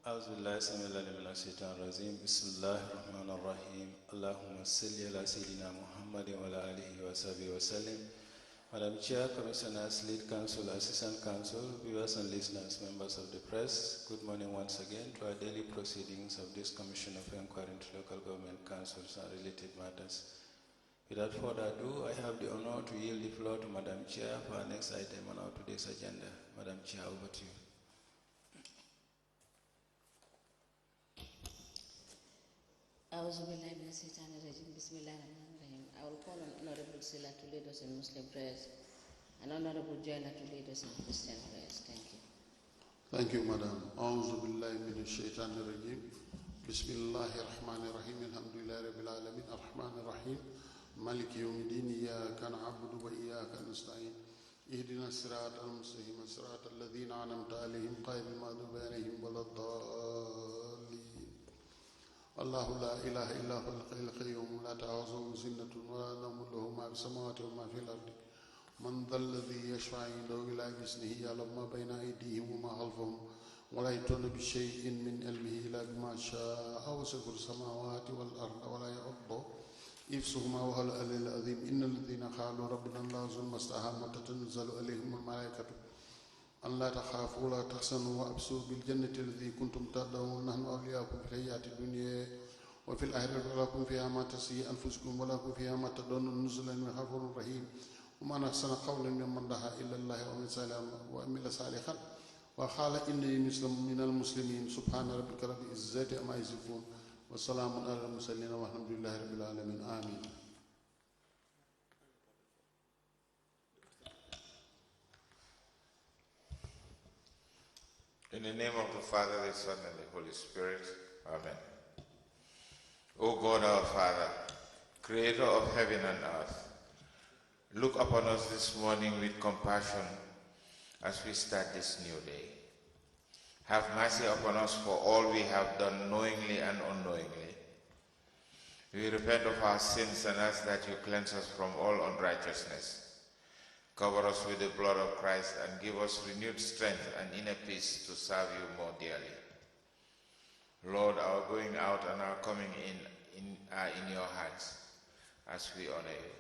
أعوذ بالله السميع العليم من الشيطان الرجيم بسم الله الرحمن الرحيم اللهم صل على سيدنا محمد وعلى آله وصحبه وسلم. Madam Chair, Commissioners, Lead Counsel, Assistant Counsel, viewers and listeners, members of the press, good morning once again to our daily proceedings of this Commission of Inquiry into Local Government Councils and related matters. Without further ado, I have the honor to yield the floor to Madam Chair for our next item on our today's agenda. Madam Chair, over to you. I will call on Honorable Sila to lead us in Muslim prayers and Honorable Joyner to lead us in Christian prayers. Thank you. Thank you, Madam. أعوذ بالله من الشيطان الرجيم. بسم الله الرحمن الرحيم. الحمد لله رب العالمين الرحمن الرحيم. مالك يوم الدين. إياك نعبد وإياك نستعين. اهدنا الصراط المستقيم صراط الذين أنعمت عليهم غير المغضوب عليهم ولا الضالين. الله لا إله إلا هو الحي القيوم لا تأخذه سنة ولا نوم له ما في السماوات وما في الأرض. من ذا الذي يشفع عنده إلا بإذنه يعلم ما بين أيديهم وما خلفهم ولا يحيطون بشيء من علمه إلا بما شاء وسع السماوات والأرض ولا يؤوده حفظهما وهو العلي العظيم. إن الذين قالوا ربنا الله ثم استقاموا تتنزل عليهم الملائكة أن لا تخافوا ولا تحزنوا وأبشروا بالجنة التي كنتم تدعون نحن أولياؤكم في الحياة الدنيا وفي الآخرة ولكم فيها ما تشتهي أنفسكم ولكم فيها ما تدعون نزلا من غفور رحيم. ومن أحسن قولا ممن دعا إلى الله وعمل صالحا وقال إنني من المسلمين. سبحان ربك رب العزة عما يصفون وسلام على المرسلين والحمد لله رب العالمين. آمين. In the name of the Father, the Son, and the Holy Spirit. Amen. O God our Father, Creator of heaven and earth, look upon us this morning with compassion as we start this new day. Have mercy upon us for all we have done knowingly and unknowingly. We repent of our sins and ask that you cleanse us from all unrighteousness. Cover us with the blood of Christ and give us renewed strength and inner peace to serve you more dearly. Lord, our going out and our coming in are in your hands as we honor you.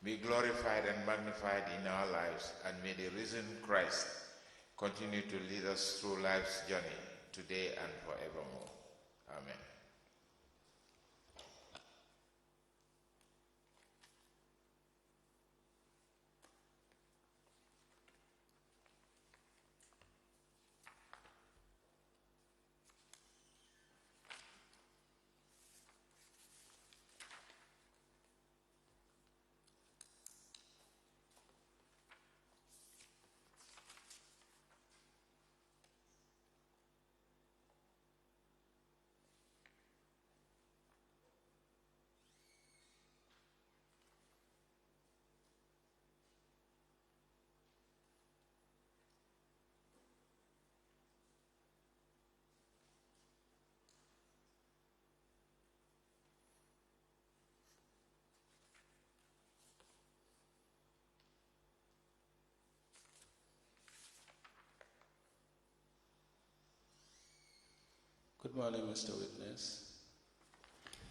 Be glorified and magnified in our lives, and may the risen Christ continue to lead us through life's journey today and forevermore. Amen. Good morning, Mr. Witness.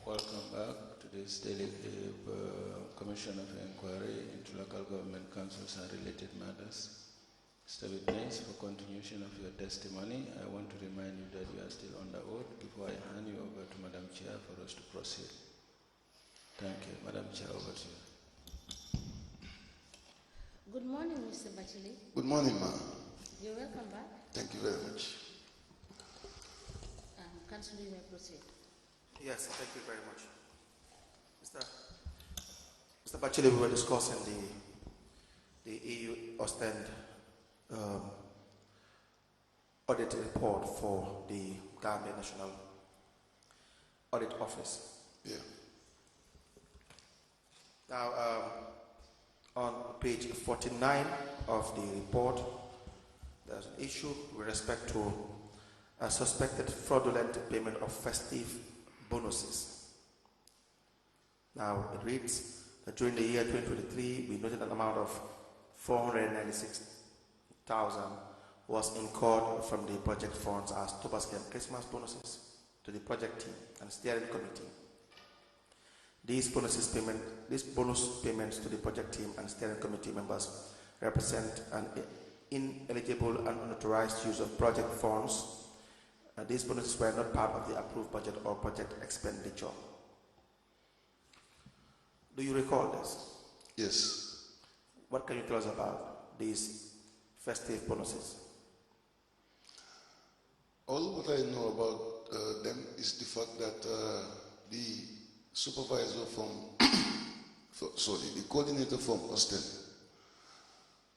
Welcome back to this daily Commission of Inquiry into Local Government Councils and related matters. Mr. Witness, for continuation of your testimony, I want to remind you that you are still under oath before I hand you over to Madam Chair for us to proceed. Thank you. Madam Chair, over to you. Good morning, Mr. Bachili. Good morning, ma'am. You're welcome back. Thank you very much. Councillor, you may proceed. Yes, thank you very much. Mr. Bachili, we were discussing the EU Ostend audit report for the Gambia National Audit Office. Yeah. Now, on page 49 of the report, there's an issue with respect to a suspected fraudulent payment of festive bonuses. Now, it reads that during the year 2023, we noted an amount of 496,000 was incurred from the project funds as Tobaski and Christmas bonuses to the project team and steering committee. These bonus payments to the project team and steering committee members represent an ineligible and unauthorized use of project funds. These bonuses were not part of the approved budget or project expenditure. Do you recall this? Yes. What can you tell us about these festive bonuses? All what I know about them is the fact that the supervisor from, the coordinator from Austin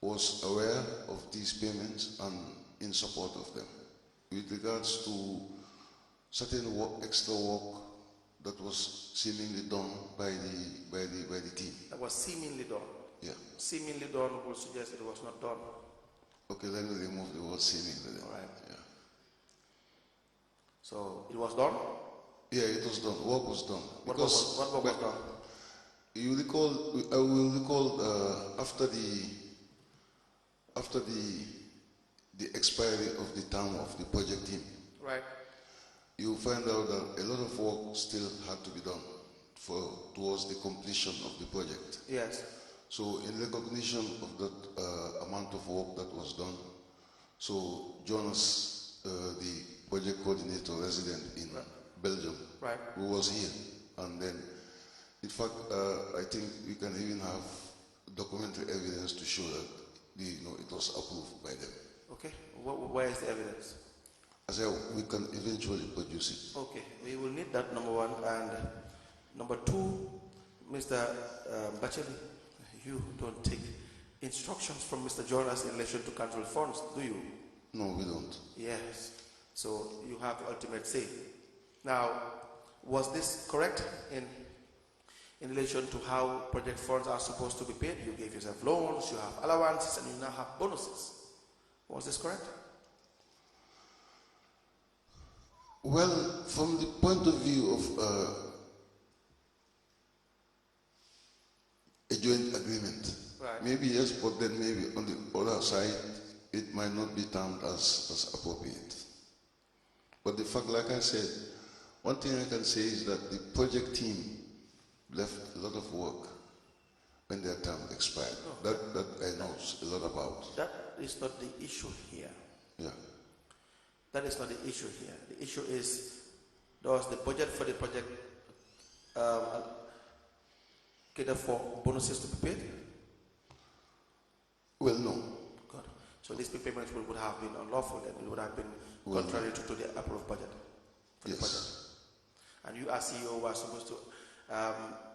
was aware of these payments and in support of them. With regards to certain work, extra work that was seemingly done by the team. That was seemingly done. Yeah. Seemingly done would suggest it was not done. Okay, then we remove the word seemingly. All right. Yeah. So it was done? Yeah, it was done. Work was done. What work was done? You recall, I will recall after the expiry of the term of the project team. Right. You find out that a lot of work still had to be done towards the completion of the project. Yes. So in recognition of that amount of work that was done, so Jonas, the project coordinator resident in Belgium, right, who was here, and then, in fact, I think we can even have documentary evidence to show that it was approved by them. Okay. Where is the evidence? I said we can eventually produce it. Okay, we will need that, number one. And number two, Mr. Bacheli, you don't take instructions from Mr. Jonas in relation to council funds, do you? No, we don't. Yes. So you have the ultimate say. Now, was this correct in relation to how project funds are supposed to be paid? You gave yourself loans, you have allowances, and you now have bonuses. Was this correct? Well, from the point of view of a joint agreement, right, maybe yes, but then maybe on the other side, it might not be termed as appropriate. But the fact, like I said, one thing I can say is that the project team left a lot of work when their term expired. No, that I know a lot about. That is not the issue here. Yeah. That is not the issue here. The issue is, does the budget for the project cater for bonuses to be paid? Well, no. Good. So these payments would have been unlawful, and it would have been contrary to the approved budget for the budget. And you as CEO were supposed to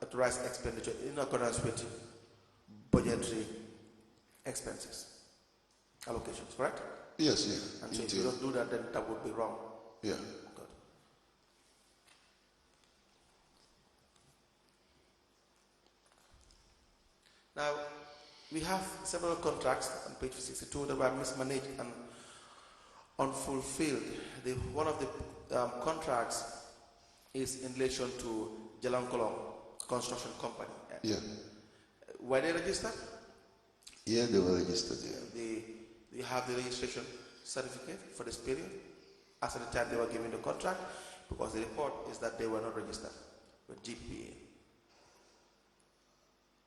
authorize expenditure in accordance with budgetary expenses, allocations, correct? Yes, yeah. And so if you don't do that, then that would be wrong. Yeah. Good. Now, we have several contracts on page 62 that were mismanaged and unfulfilled. One of the contracts is in relation to Jalankolong Construction Company. Yeah. Were they registered? Yeah, they were registered, yeah. You have the registration certificate for this period as at the time they were given the contract, because the report is that they were not registered with GPA.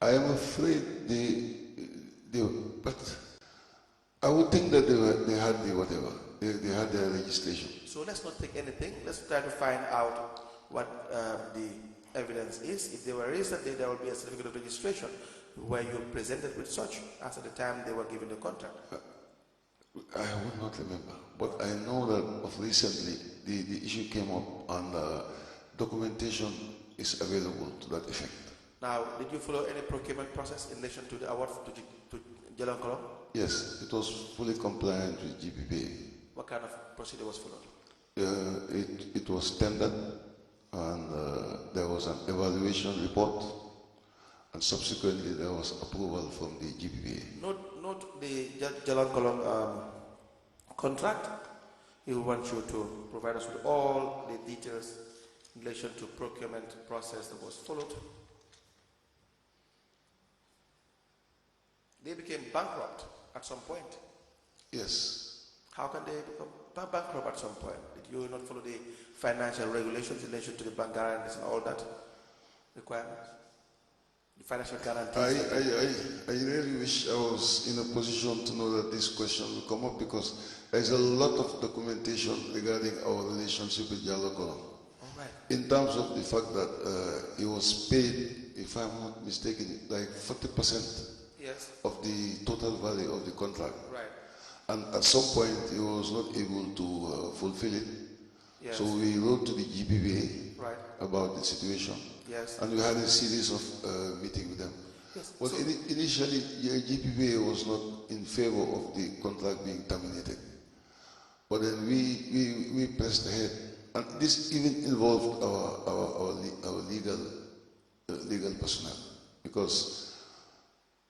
I am afraid but I would think that they had they had their registration. So let's not take anything. Let's try to find out what the evidence is. If they were registered, there will be a certificate of registration where you presented with such as at the time they were given the contract. I would not remember, but I know that of recently the issue came up, and documentation is available to that effect. Now, did you follow any procurement process in relation to the award to Jalankolong? Yes, it was fully compliant with GPPA. What kind of procedure was followed? It was tendered, and there was an evaluation report, and subsequently there was approval from the GPPA. Note the Jalankolong contract. He will want you to provide us with all the details in relation to procurement process that was followed. They became bankrupt at some point. Yes. How can they become bankrupt at some point? Did you not follow the financial regulations in relation to the bank guarantees and all that requirements? The financial guarantees? I really wish I was in a position to know that this question will come up, because there's a lot of documentation regarding our relationship with Jallo Kolom. Right. In terms of the fact that he was paid, if I'm not mistaken, like 40% Yes. of the total value of the contract. Right. And at some point, he was not able to fulfill it. Yes. So we wrote to the GPPA Right. about the situation. Yes. And we had a series of meetings with them. Yes. But So, initially, the GPPA was not in favor of the contract being terminated. But then we pressed ahead. And this even involved our legal personnel, because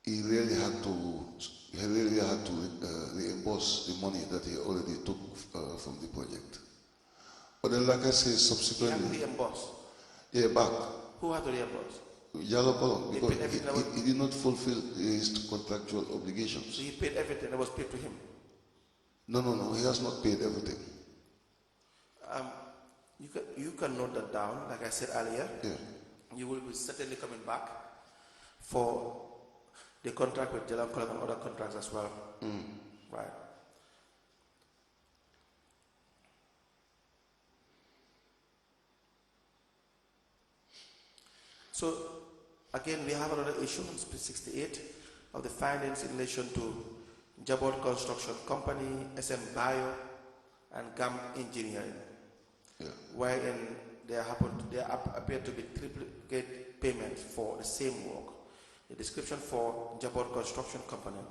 he really had to reimburse the money that he already took from the project. But then, like I said, subsequently, he had to reimburse. Yeah, back. Who had to reimburse? Jallo Kolom, He because paid everything he did not fulfill his contractual obligations. So he paid everything that was paid to him. No, he has not paid everything. You can note that down, like I said earlier. Yeah. You will be certainly coming back for the contract with Jallo Kolom and other contracts as well. Right. So, again, we have another issue on page 68 of the findings in relation to Jabot Construction Company, SM Bio, and GAM Engineering, wherein there appear to be triplicate payments for the same work. The description for Jabot Construction Company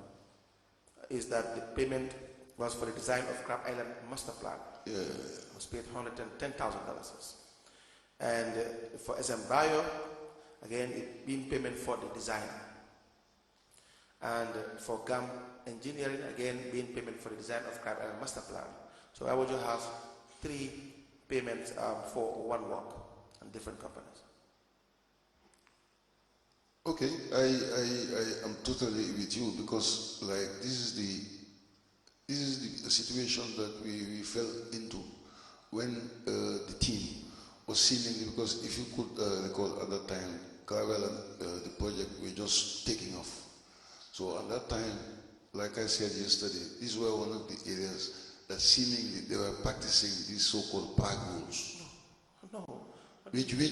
is that the payment was for the design of Crab Island Master Plan. It was paid $110,000. And for SM Bio, again, it being payment for the design. And for GAM Engineering, again, being payment for the design of Crab Island Master Plan. So I would just have 3 payments for one work and different companies. Okay, I am totally with you, because like this is the situation that we fell into when the team was seemingly, because if you could recall at that time, Carvel and the project were just taking off. So at that time, like I said yesterday, these were one of the areas that seemingly they were practicing these so-called park rules. No. Which we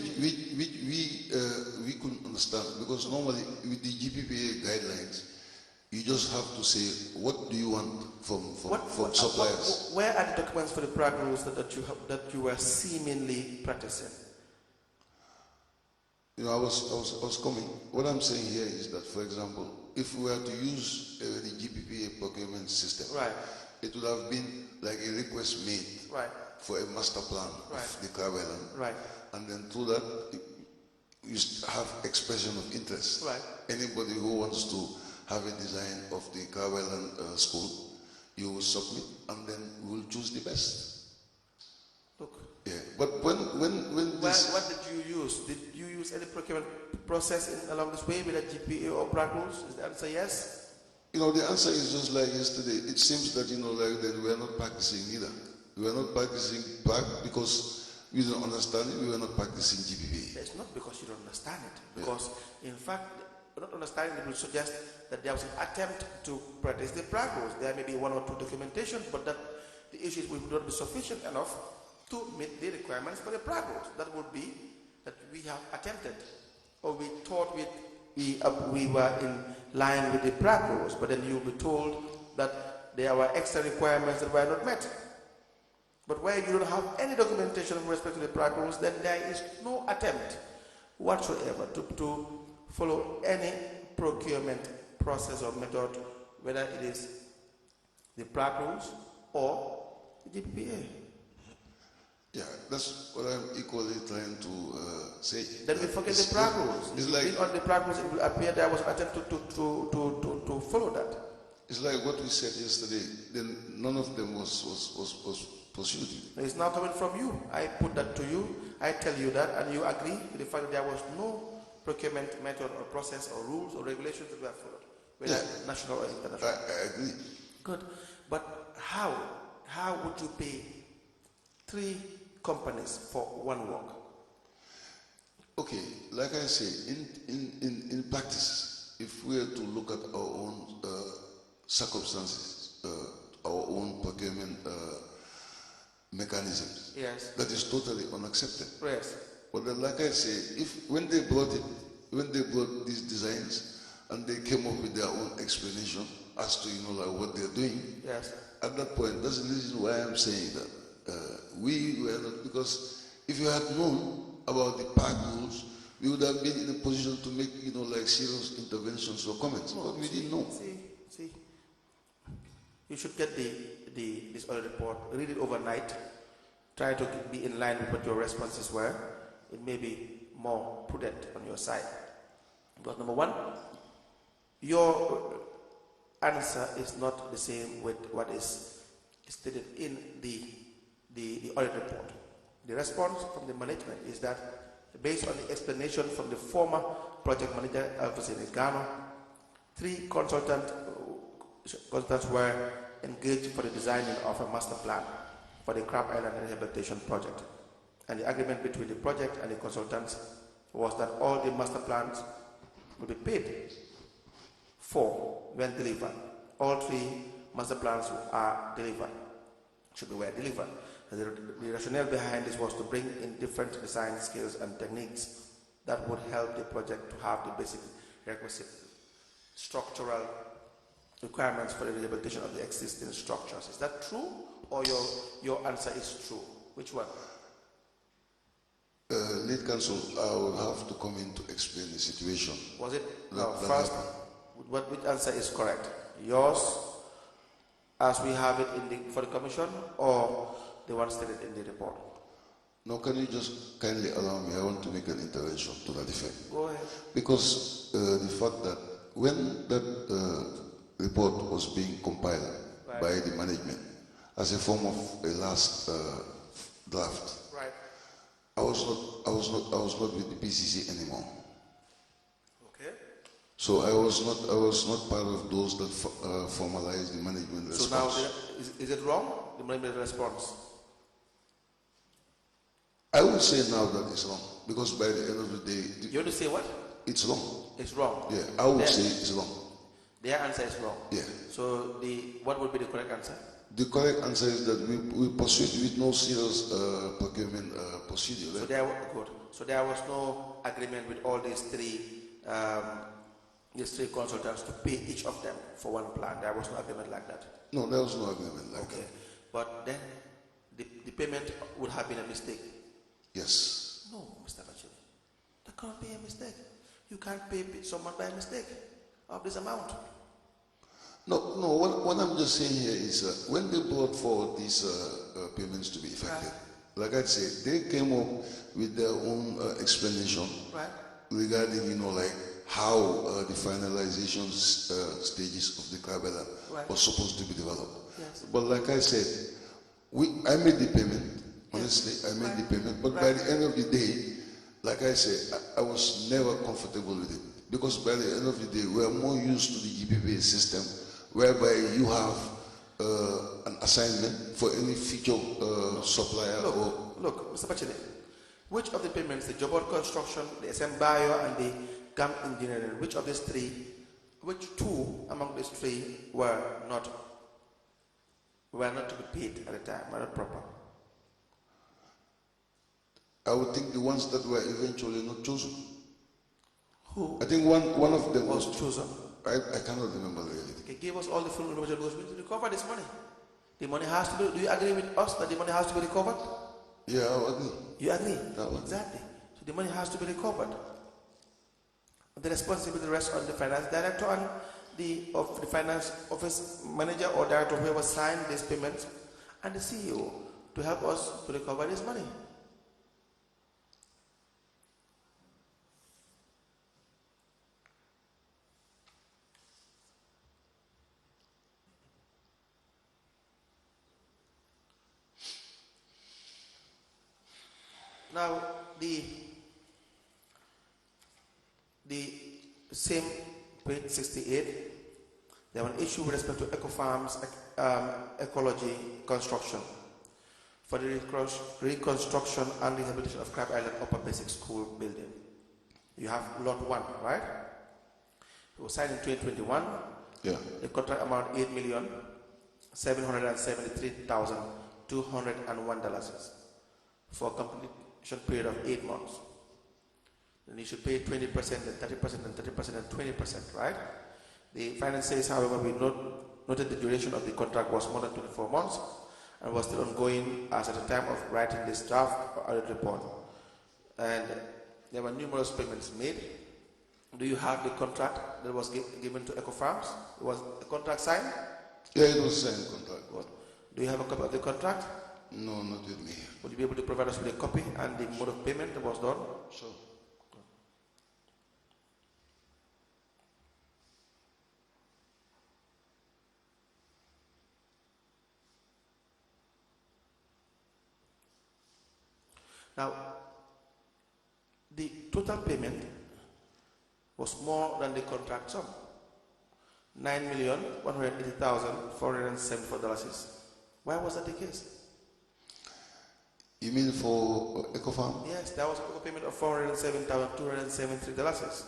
couldn't understand, because normally with the GPPA guidelines, you just have to say, what do you want from suppliers? Where are the documents for the park rules that you were seemingly practicing? You know, I was coming. What I'm saying here is that, for example, if we were to use the GPPA procurement system, right, it would have been like a request made, right, for a master plan, right, of the Carvel, right, and then through that you have expression of interest. Right. Anybody who wants to have a design of the Carvel school, you will submit, and then we will choose the best. Look. Yeah, but when this... What did you use? Did you use any procurement process along this way with a GPA or BRAC rules? Is the answer yes? You know, the answer is just like yesterday. It seems that, like that we are not practicing either. We are not practicing BRAC because we don't understand it. We are not practicing GPA. It's not because you don't understand it. Because, in fact, not understanding it will suggest that there was an attempt to practice the BRAC rules. There may be 1 or 2 documentation, but that the issues will not be sufficient enough to meet the requirements for the BRAC rules. That would be that we have attempted, or we thought we were in line with the BRAC rules, but then you'll be told that there were extra requirements that were not met. But where you don't have any documentation with respect to the BRAC rules, then there is no attempt whatsoever to follow any procurement process or method, whether it is the BRAC rules or the GPA. Yeah, that's what I'm equally trying to say. Then we forget the BRAC rules. It's like on the BRAC rules, it will appear there was an attempt to follow that. It's like what we said yesterday. Then none of them was pursued. It's now coming from you. I put that to you. I tell you that, and you agree with the fact that there was no procurement method or process or rules or regulations that were followed, whether national or international. I agree. Good. But how how would you pay 3 companies for one work? Okay, like I say, in practice, if we are to look at our own circumstances, our own procurement mechanisms, Yes. that is totally unacceptable. Yes. But then, like I say, when they brought these designs and they came up with their own explanation as to like what they're doing, Yes. at that point, that's the reason why I'm saying that we were not, because if you had known about the park rules, we would have been in a position to make like serious interventions or comments, but we didn't know. See, you should get this audit report, read it overnight, try to be in line with what your responses were. It may be more prudent on your side. Because number one, your answer is not the same with what is stated in the audit report. The response from the management is that based on the explanation from the former project manager, Alvin Gano, 3 consultants were engaged for the designing of a master plan for the Crab Island Rehabilitation project. And the agreement between the project and the consultants was that all the master plans will be paid for when delivered. All 3 master plans are delivered, were delivered. The rationale behind this was to bring in different design skills and techniques that would help the project to have the basic requisite structural requirements for the rehabilitation of the existing structures. Is that true, or your answer is true? Which one? Lead counsel, I will have to come in to explain the situation. Was it first? Which answer is correct? Yours, as we have it for the commission, or the one stated in the report? No, can you just kindly allow me? I want to make an intervention to that effect. Go ahead. Because the fact that when that report was being compiled by the management as a form of a last draft, right, I was not with the PCC anymore. Okay. So I was not part of those that formalized the management response. So now, is it wrong? The management response. I would say now that it's wrong, because by the end of the day... You want to say what? It's wrong. It's wrong? Yeah, I would say it's wrong. Their answer is wrong? Yeah. So what would be the correct answer? The correct answer is that we pursued with no serious procurement procedure. So there was no agreement with all these three consultants to pay each of them for one plan. There was no agreement like that? No, there was no agreement like that. But then the payment would have been a mistake? Yes. No, Mr. Bachir. That can't be a mistake. You can't pay someone by mistake of this amount. No, what I'm just saying here is when they brought forward these payments to be effective, like I said, they came up with their own explanation regarding, like how the finalization stages of the Crabella was supposed to be developed. Yes. But like I said, I made the payment. Honestly, I made the payment. But by the end of the day, like I said, I was never comfortable with it. Because by the end of the day, we are more used to the GPPA system, whereby you have an assignment for any future supplier. Look, Mr. Bachile, which of the payments, the Jobot Construction, the SM Bio, and the GAM Engineering, which two among these three were not to be paid at the time, were not proper? I would think the ones that were eventually not chosen. Who? I think one of them was chosen. I cannot remember really. Okay, give us all the full information because we need to recover this money. The money has to be, do you agree with us that the money has to be recovered? Yeah, I agree. You agree? Exactly. So the money has to be recovered. The responsibility rests on the finance director and the finance office manager or director, whoever signed this payment, and the CEO to help us to recover this money. Now, the same page 68, They have an issue with respect to Eco Farms ecology construction for the reconstruction and rehabilitation of Crab Island Upper Basic School building. You have lot 1, right? It was signed in 2021. Yeah. The contract amount $8,773,201 for a completion period of 8 months. Then you should pay 20%, then 30%, then 30%, and 20%, right? The finance says, however, we noted the duration of the contract was more than 24 months and was still ongoing as at the time of writing this draft audit report. And there were numerous payments made. Do you have the contract that was given to Eco Farms? Was the contract signed? Yeah, it was signed contract. What? Do you have a copy of the contract? No, not with me. Would you be able to provide us with a copy and the mode of payment that was done? Sure. Now, the total payment was more than the contract sum, $9,180,474. Why was that the case? You mean for EcoFarm? Yes, that was a payment of $407,273.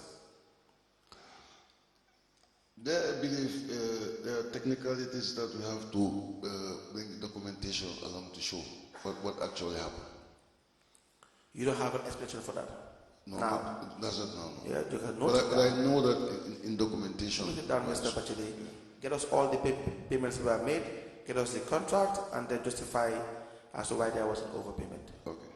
There, I believe there are technicalities that we have to bring documentation along to show what actually happened. You don't have an explanation for that? No, now. That's not now. Yeah, you can but I know that in documentation. Note it down, Mr. Bacheli. Get us all the payments that were made, get us the contract, and then justify as to why there was an overpayment. Okay.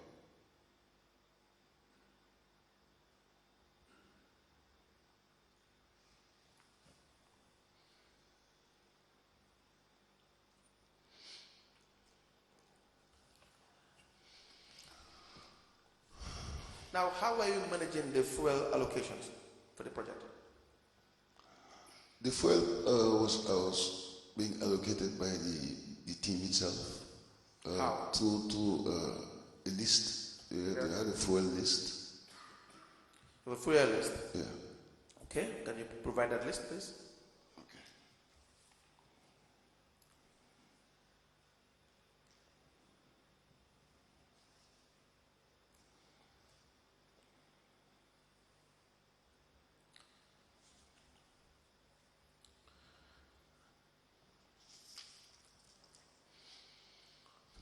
Now, how are you managing the fuel allocations for the project? The fuel was being allocated by the team itself to a list. They had a fuel list. You have a fuel list? Yeah. Okay, can you provide that list, please?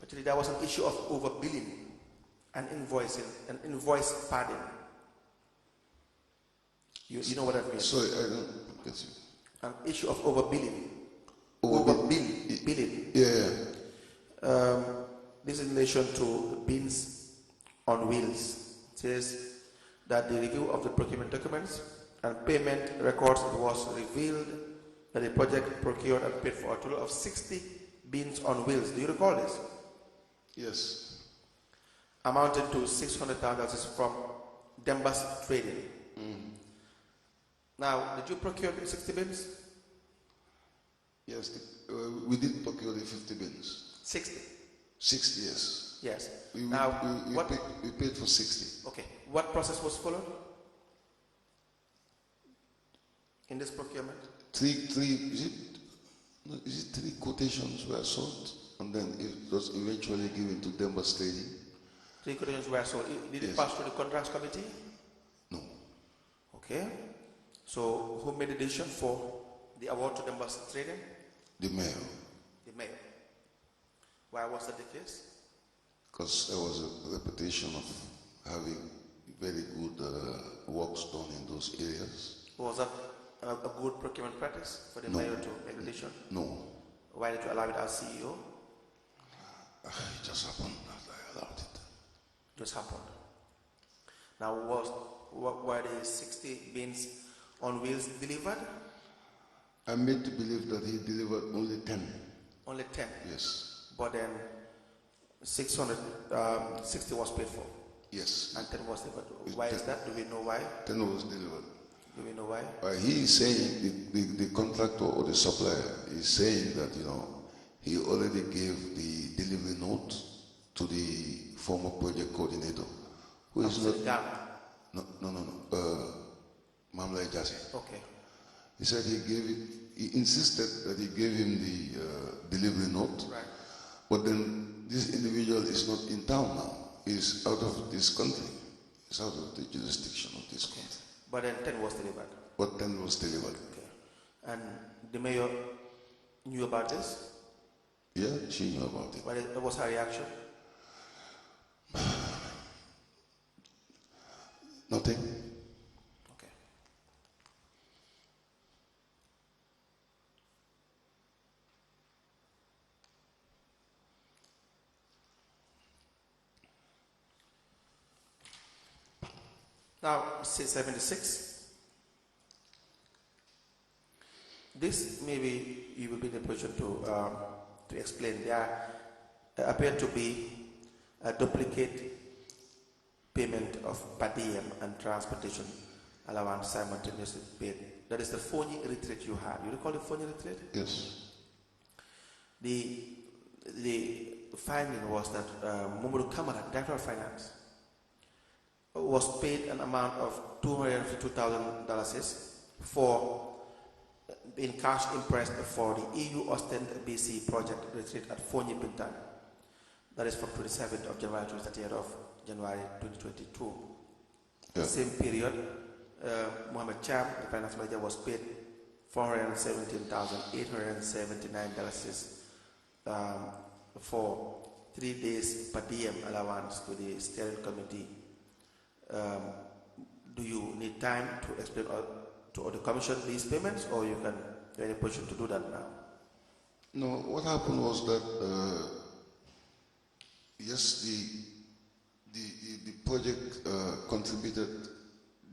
Actually, there was an issue of overbilling and invoicing and invoice padding. You know what that means? Sorry, I don't get you. An issue of overbilling. Billing. Yeah. This is in relation to bins on wheels. It says that the review of the procurement documents and payment records, it was revealed that the project procured and paid for a total of 60 bins on wheels. Do you recall this? Yes. Amounted to $600,000 from Dembas Trading. Now, did you procure the 60 bins? Yes, we did procure the 50 bins. 60? 60, yes. Yes. We paid for 60. Okay. What process was followed in this procurement? Is it three quotations were sold, and then it was eventually given to Dembas Trading? 3 quotations were sold. Did it Yes. pass through the contracts committee? No. Okay. So, who made the decision for the award to Dembas Trading? The mayor. The mayor. Why was that the case? Because there was a reputation of having very good works done in those areas. Was that a good procurement practice for the mayor to make the decision? No. Why did you allow it as CEO? It just happened that I allowed it. Just happened. Now, were the 60 bins on wheels delivered? I'm made to believe that he delivered only 10. Only 10? Yes. But then 660 was paid for? Yes. And 10 was delivered. Why is that? Do we know why? 10 was delivered. Do we know why? He is saying, the contractor or the supplier is saying that, he already gave the delivery note to the former project coordinator, who is not... No. Mamla Ijase. Okay. He said he insisted that he gave him the delivery note. Right. But then this individual is not in town now. He's out of this country. He's out of the jurisdiction of this country. But then 10 was delivered. But 10 was delivered. Okay. And the mayor knew about this? Yeah, she knew about it. What was her reaction? Nothing. Okay. Now, C76. This maybe you will be in a position to explain. There appear to be a duplicate payment of per diem and transportation allowance simultaneously paid. That is the phony retreat you had. You recall the phony retreat? Yes. The finding was that Mumuru Kamara, Director of Finance, was paid an amount of $252,000 for in cash impressed for the EU Ostend BC project retreat at Fonyi Bintan. That is from 27th of January to 30th of January 2022. Yeah. The same period, Mohammed Cham, the finance manager, was paid $417,879 for 3 days per diem allowance to the steering committee. Do you need time to explain to the commission these payments, or you can be in a position to do that now? No, what happened was that yes, the project contributed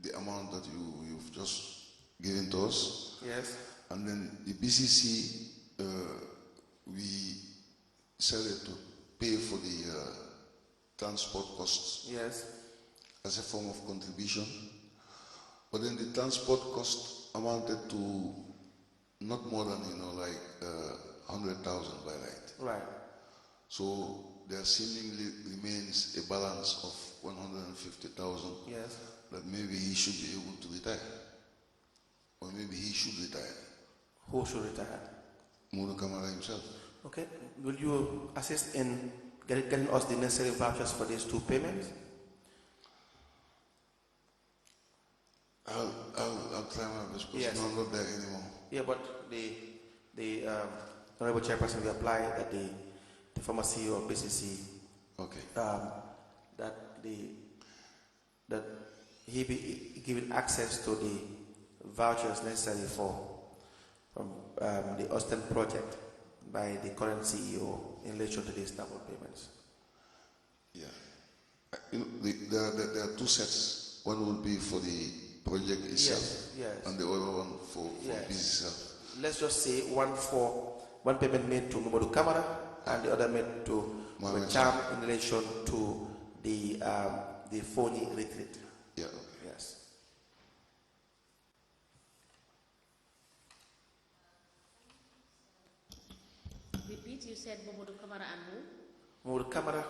the amount that you've just given to us. Yes. And then the BCC, we decided to pay for the transport costs. Yes. As a form of contribution. But then the transport cost amounted to not more than, 100,000 by right. Right. So there seemingly remains a balance of 150,000 Yes. that maybe he should be able to retire. Or maybe he should retire. Who should retire? Muru Kamara himself. Okay. Will you assist in getting us the necessary vouchers for these two payments? I'll try my best because Yes. I'm not there anymore. Yeah, but the Honorable Chairperson will apply that the former CEO of BCC, Okay. that he be given access to the vouchers necessary from the Austin project by the current CEO in relation to these double payments. Yeah. There are two sets. One will be for the project itself, Yes. and the other one for Yes. this itself. Let's just say one payment made to Momodu Kamara and the other made to Mohammed Cham in relation to the phony retreat. Yeah. Yes. Repeat, you said Momodu Kamara and who? Momodu Kamara,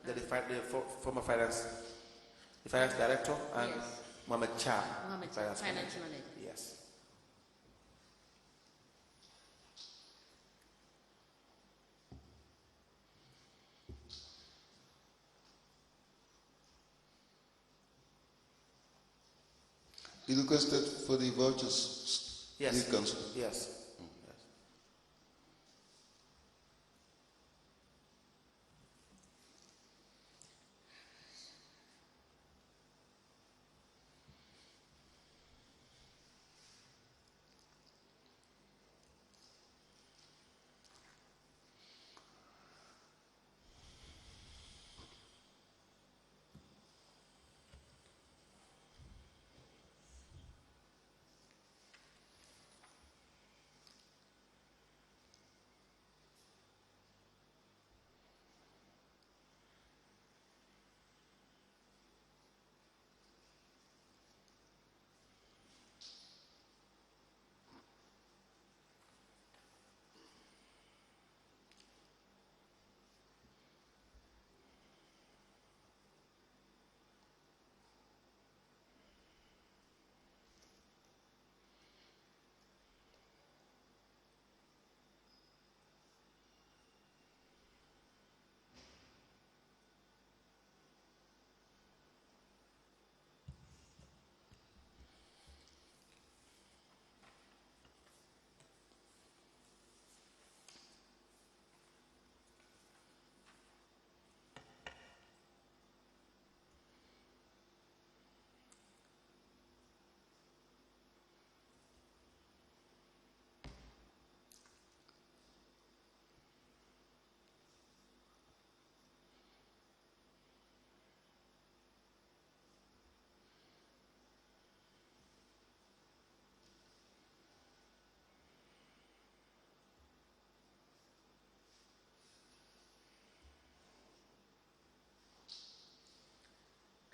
the former finance director, and Yes. Mohammed Cham, Mohammed, finance finance manager. manager. Yes. He requested for the vouchers. Yes. The council. Yes.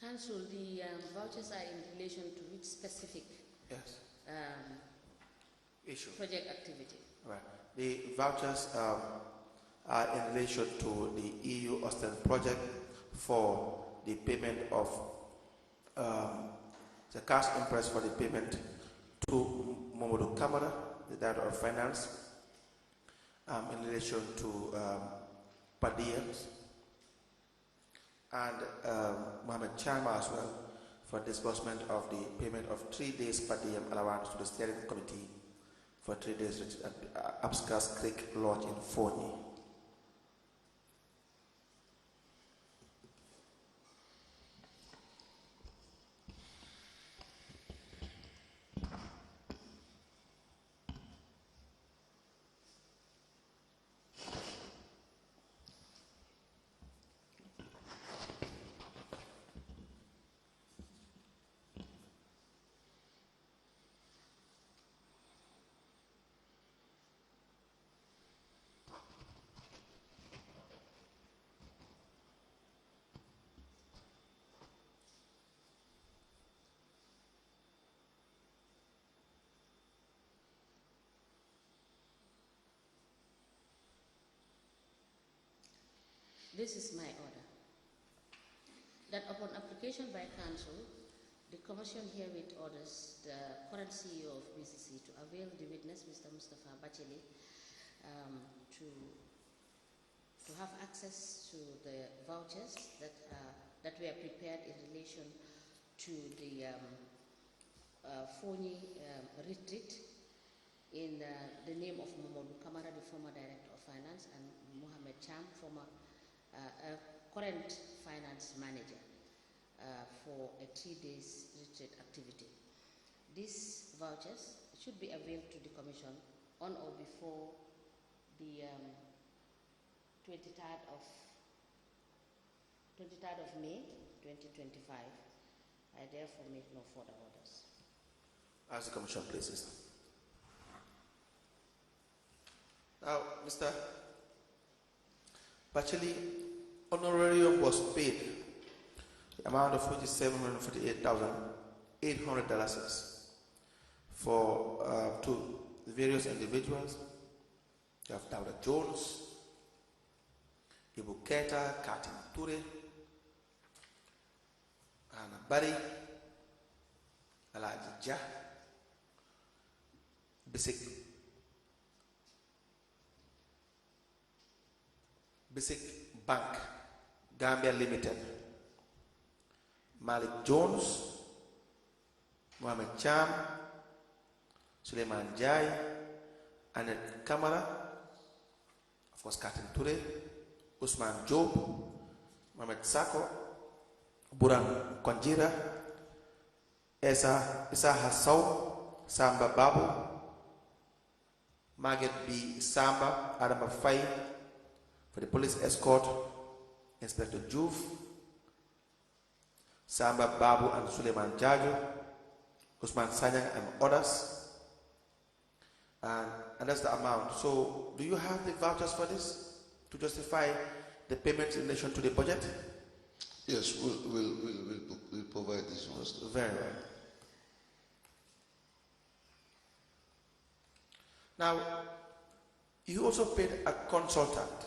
Council, the vouchers are in relation to which specific Yes. Issue. project activity? Right. The vouchers are in relation to the EU Austin project for the payment of the cash interest for the payment to Momodu Kamara, the Director of Finance, in relation to per diems, and Mohammed Chama as well for disbursement of the payment of 3 days per diem allowance to the steering committee for 3 days at Abscas Creek Lodge in Forney. This is my order. That upon application by Council, the Commission herewith orders the current CEO of BCC to avail the witness, Mr. Mustafa Bacheli, to have access to the vouchers that were prepared in relation to the Forney retreat in the name of Momodu Kamara, the former Director of Finance, and Mohammed Cham, former current finance manager, for a 3 days retreat activity. These vouchers should be availed to the Commission on or before the 23rd of May 2025. I therefore make no further orders. As the Commission pleases. Now, Mr. Bacheli, honorarium was paid, the amount of which is $748,800 for to the various individuals. You have Dawda Jones, Ibu Keta, Katim Ture, Anna Bari, Alaji Jah, Basic Bank, Gambia Limited, Malik Jones, Mohammed Cham, Suleiman Jai, Annette Kamara, of course Katin Ture, Usman Job, Mohammed Sako, Buran Konjira, Isa Hassau, Samba Babu, Margaret B. Samba, Adama Fai, for the police escort, Inspector Juve, Samba Babu and Suleiman Jajo, Usman Sanyang and others. And that's the amount. So, do you have the vouchers for this to justify the payments in relation to the budget? Yes, we'll provide this one. Very well. Now, you also paid a consultant,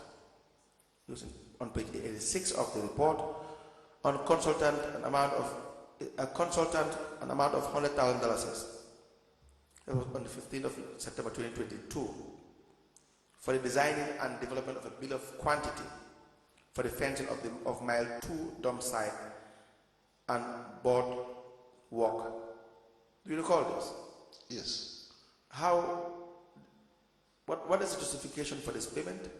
on page 86 of the report, on consultant an amount of $100,000. That was on the 15th of September 2022 for the designing and development of a bill of quantity for the fencing of mile 2 dump site and board walk. Do you recall this? Yes. What is the justification for this payment?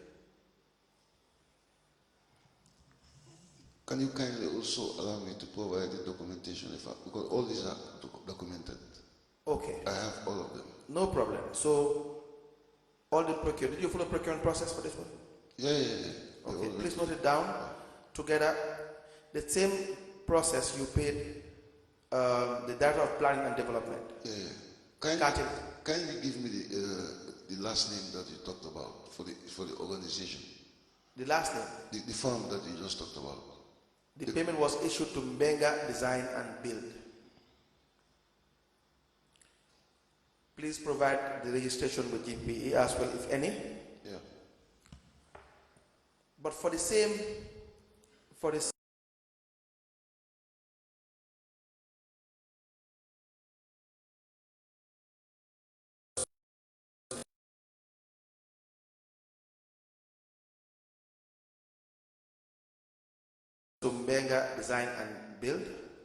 Can you kindly also allow me to provide the documentation because all these are documented. Okay. I have all of them. No problem. So, all the procurement, did you follow the procurement process for this one? Yeah. Okay, please note it down together. The same process you paid the Director of Planning and Development. Yeah. Kindly give me the last name that you talked about for the organization. The last name? The firm that you just talked about. The payment was issued to Mbenga Design and Build. Please provide the registration with GPE as well, if any. Yeah. But for the to Mbenga Design and Build,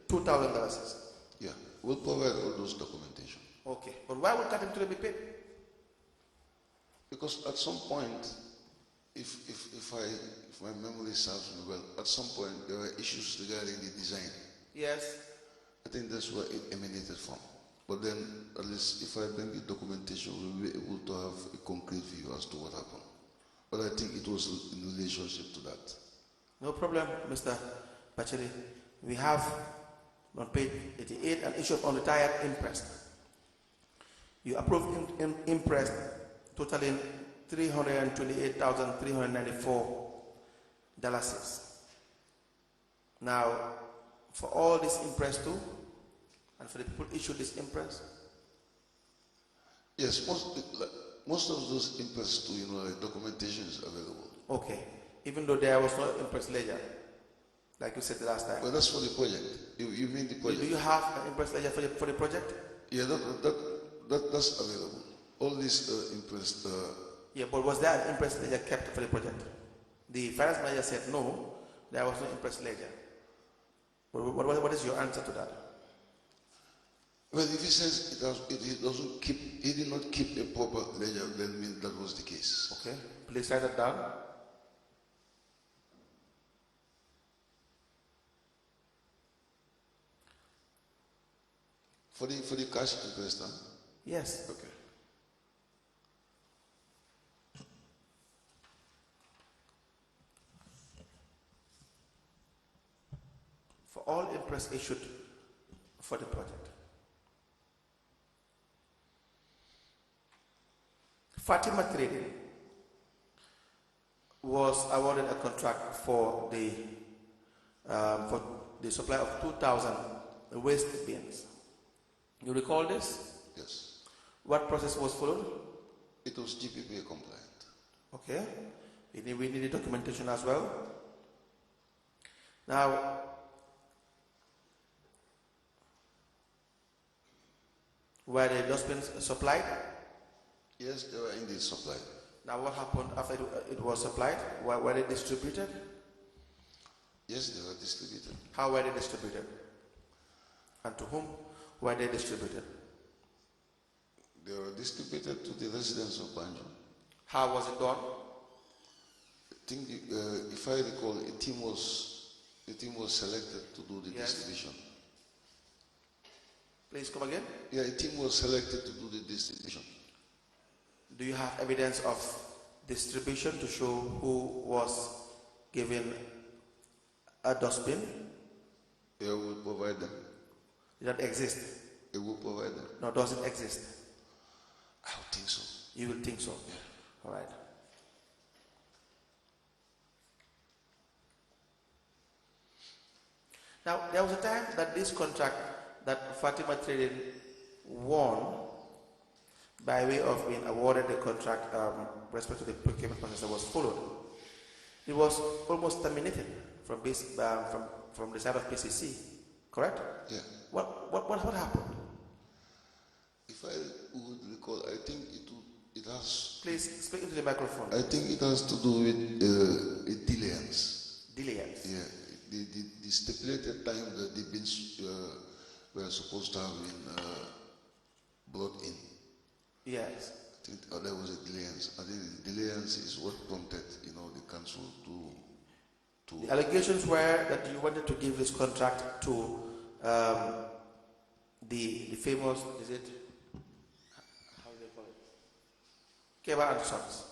$2,000. Yeah, we'll provide all those documentation. Okay, but why would Katim be paid? Because at some point, if my memory serves me well, at some point there were issues regarding the design. Yes. I think that's where it emanated from. But then, at least if I bring the documentation, we'll be able to have a concrete view as to what happened. But I think it was in relationship to that. No problem, Mr. Bacheli. We have on page 88 an issue of unretired imprest. You approved imprest totaling $328,394. Now, for all this imprest too, and for the people issued this imprest? Yes, most of those imprest too, like documentation is available. Okay, even though there was no imprest ledger, like you said the last time. Well, that's for the project. You mean the project? Do you have an imprest ledger for the project? Yeah, that's available. All these imprest. Yeah, but was there an imprest ledger kept for the project? The finance manager said no, there was no imprest ledger. What is your answer to that? Well, if he says he did not keep a proper ledger, then means that was the case. Okay, please write that down. For the cash interest, huh? Yes. Okay. For all imprest issued for the project. Fatima Trading was awarded a contract for the supply of 2,000 waste bins. You recall this? Yes. What process was followed? It was GPPA compliant. Okay. We need the documentation as well. Now, were the dustbins supplied? Yes, they were indeed supplied. Now, what happened after it was supplied? Were they distributed? Yes, they were distributed. How were they distributed? And to whom were they distributed? They were distributed to the residents of Banjo. How was it done? I think, if I recall, a team was selected to do the distribution. Please come again. Yeah, a team was selected to do the distribution. Do you have evidence of distribution to show who was given a dustbin? Yeah, we will provide them. Does that exist? It will provide them. No, does it exist? I would think so. You will think so? Yeah. All right. Now, there was a time that this contract that Fatima Trading won by way of being awarded the contract respect to the procurement process that was followed. It was almost terminated from the side of PCC, correct? Yeah. What happened? If I would recall, I think it has. Please speak into the microphone. I think it has to do with delayance. Delayance. Yeah, the stipulated time that the bins were supposed to have been brought in. Yes. I think there was a delayance. I think the delayance is what prompted, the council to. The allegations were that you wanted to give this contract to the famous, is it? How do they call it? Keba and Sons.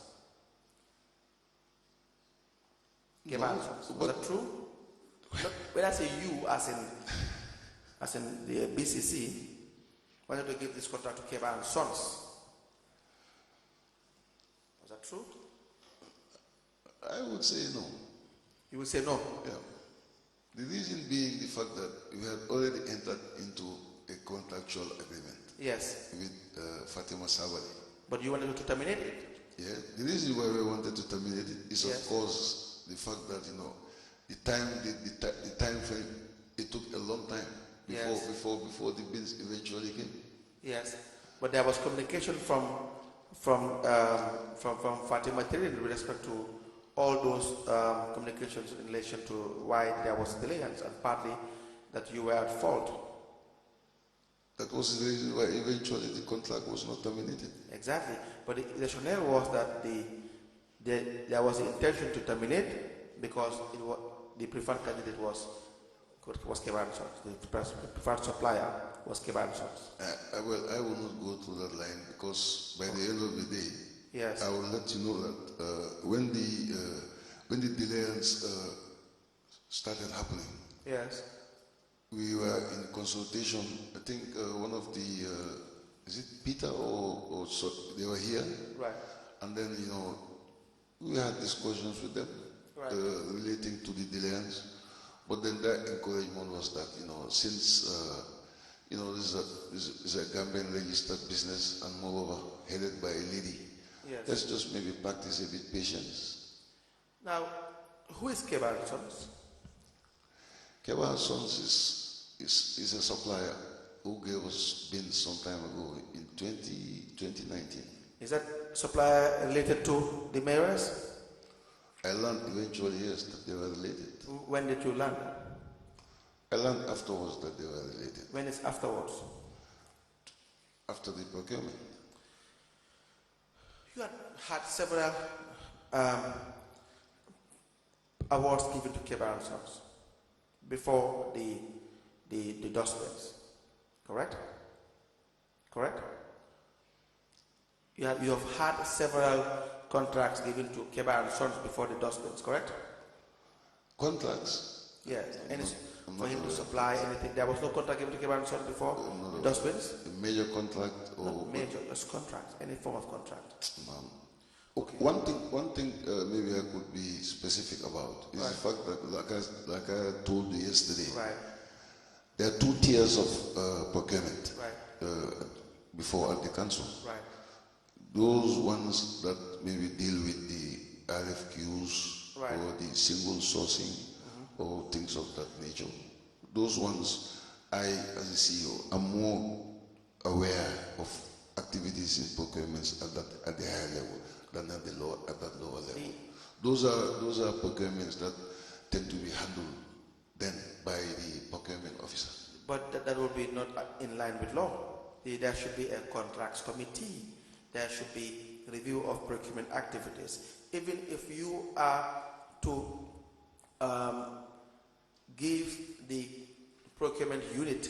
Keba and Sons. Was that true? When I say you, as in the BCC, wanted to give this contract to Keba and Sons. Was that true? I would say no. You would say no? Yeah. The reason being the fact that we had already entered into a contractual agreement Yes. with Fatima Sabali. But you wanted to terminate it? Yeah, the reason why we wanted to terminate it is, Yes. of course, the fact that the time frame, it took a long time before the bills eventually came. Yes. But there was communication from Fatima Terry with respect to all those communications in relation to why there was delay, and partly that you were at fault. That was the reason why eventually the contract was not terminated. Exactly. But the rationale was that there was the intention to terminate because the preferred candidate was Kevan Sons. The preferred supplier was Kevan Sons. Well, I will not go through that line because by the end of the day, yes, I will let you know that when the delays started happening, yes, we were in consultation. I think one of the is it Peter or so they were here, right? And then we had discussions with them, right, relating to the delays. But then that encouragement was that since this is a Gambian registered business and moreover headed by a lady, yes, let's just maybe practice a bit patience. Now, who is Kevan Sons? Kevan Sons is a supplier who gave us bins some time ago in 2019. Is that supplier related to the mayors? I learned eventually, yes, that they were related. When did you learn? I learned afterwards that they were related. When is afterwards? After the procurement. You had several awards given to Kevan Sons before the dustbins, correct? Correct? You have had several contracts given to Kevan Sons before the dustbins, correct? Contracts? Yes. For him to supply anything. There was no contract given to Kevan Sons before the dustbins? A major contract or not major, just contract, any form of contract. Okay. One thing maybe I could be specific about is the fact that, like I told you yesterday, right, there are 2 tiers of procurement before at the council. Right. Those ones that maybe deal with the RFQs right, or the single sourcing or things of that nature. Those ones, I as a CEO, am more aware of activities in procurements at the higher level than at that lower level. Those are procurements that tend to be handled then by the procurement officer. But that would be not in line with law. There should be a contracts committee. There should be review of procurement activities. Even if you are to give the procurement unit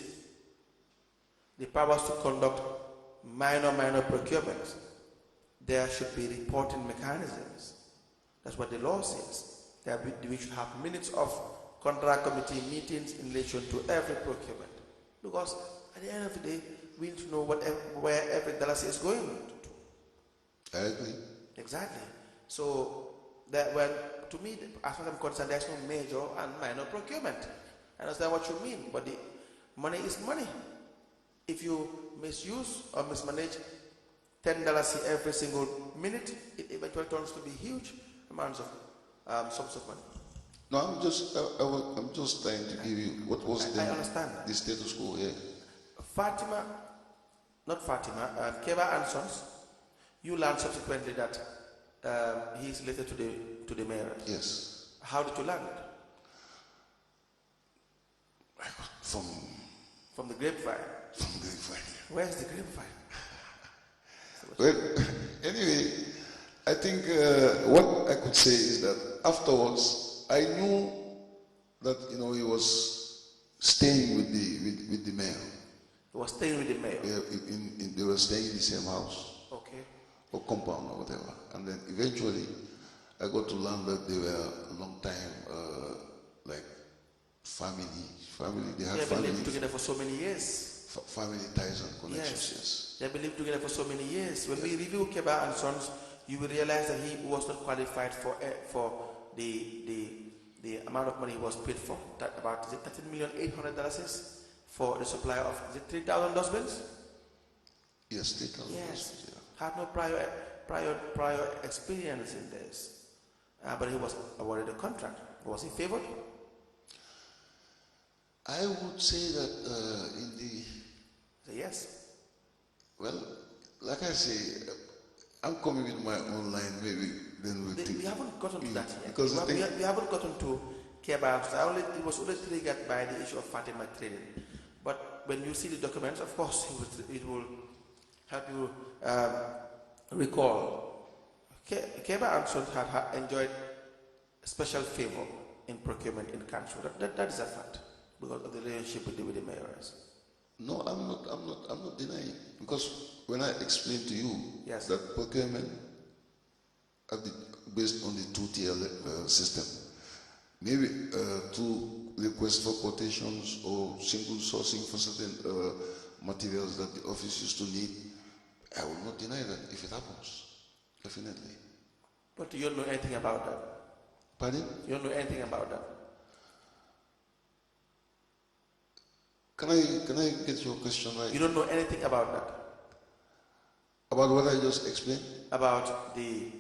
the powers to conduct minor procurements, there should be reporting mechanisms. That's what the law says. We should have minutes of contract committee meetings in relation to every procurement. Because at the end of the day, we need to know where every dollar is going to. I agree. Exactly. So, to me, as far as I'm concerned, there's no major and minor procurement. I understand what you mean, but the money is money. If you misuse or mismanage $10 every single minute, it eventually turns to be huge amounts of sums of money. No, I'm just trying to give you what was the status quo here. Keva and Sons, you learned subsequently that he is related to the mayor. Yes. How did you learn it? From the grapevine. From the grapevine. Where's the grapevine? Well, anyway, I think what I could say is that afterwards, I knew that he was staying with the mayor. He was staying with the mayor. Yeah, they were staying in the same house. Okay. Or compound or whatever. And then eventually, I got to learn that they were a long time, like family. They had family. They lived together for so many years. Family ties and connections. Yes. They have lived together for so many years. When we review Keba and Sons, you will realize that he was not qualified for the the amount of money was paid for, that about $13,800,000 for the supply of 3,000 dustbins? Yes, 3,000. Yes. Yeah. Had no prior experience in this. But he was awarded a contract. Was he favored? I would say that in the... Say yes. Well, like I say, I'm coming with my own line, maybe then we'll think. We haven't gotten to that yet. Because we haven't gotten to Kebabs. It was only triggered by the issue of Fatima trading. But when you see the documents, of course, it will help you recall. Keba and Sons had enjoyed special favor in procurement in council. That is a fact because of the relationship with the mayors. No, I'm not denying, because when I explained to you Yes. that procurement based on the two-tier system, maybe to request for quotations or single sourcing for certain materials that the office used to need, I will not deny that if it happens, definitely. But you don't know anything about that. Pardon? You don't know anything about that. Can I get your question right? You don't know anything about that. About what I just explained? About the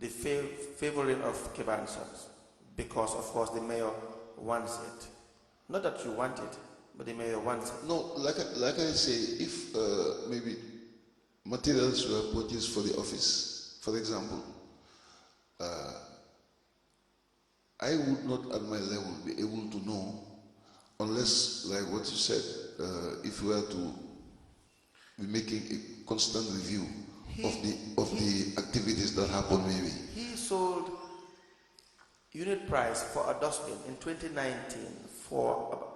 favoring of Keba and Sons, because of course the mayor wants it. Not that you want it, but the mayor wants it. No, like I say, if maybe materials were purchased for the office, for example, I would not at my level be able to know, unless, like what you said, if we were to be making a constant review of the activities that happen, maybe. He sold unit price for a dustbin in 2019 for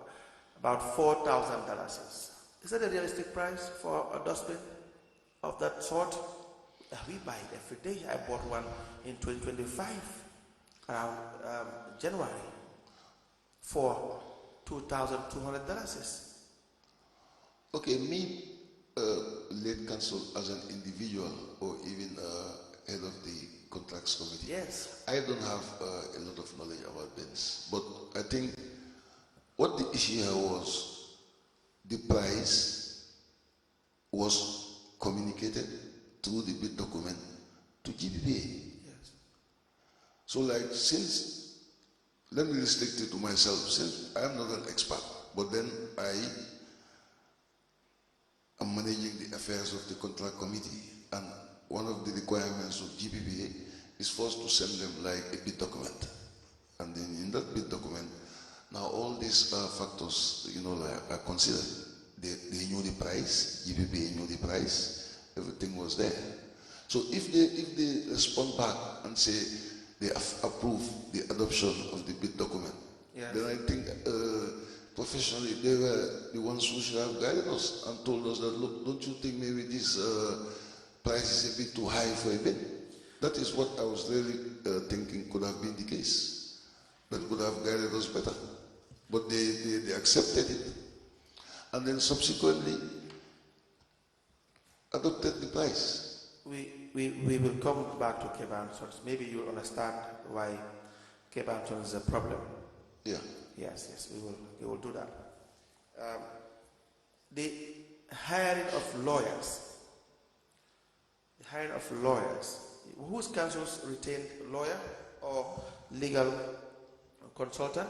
about $4,000. Is that a realistic price for a dustbin of that sort? We buy it every day. I bought one in 2025 around January for $2,200. Okay, me, late counsel as an individual or even head of the contracts committee. Yes. I don't have a lot of knowledge about bins, but I think what the issue here was, the price was communicated through the bid document to GPPA. Yes. So like, since, let me restrict it to myself, since I am not an expert, but then I am managing the affairs of the contract committee, and one of the requirements of GPPA is for us to send them like a bid document. And then in that bid document, now all these factors, are considered. They knew the price, GPPA knew the price, everything was there. So if they respond back and say they approve the adoption of the bid document, yes, then I think professionally they were the ones who should have guided us and told us that, look, don't you think maybe this price is a bit too high for a bid? That is what I was really thinking could have been the case. That could have guided us better. But they accepted it. And then subsequently adopted the price. We will come back to Cape Ansons. Maybe you'll understand why Cape Ansons is a problem. Yeah. Yes, we will do that. The hiring of lawyers. Whose councils retained lawyer or legal consultant?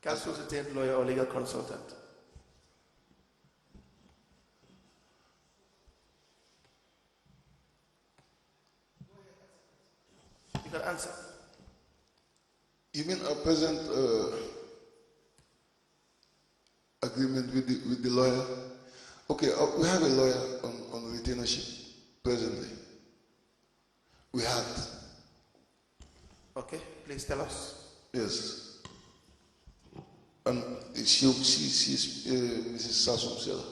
Councils retained lawyer or legal consultant? You can answer. You mean a present agreement with the lawyer? Okay, we have a lawyer on retainership presently. We had. Okay, please tell us. Yes. And she's Mrs. Sasum Sela.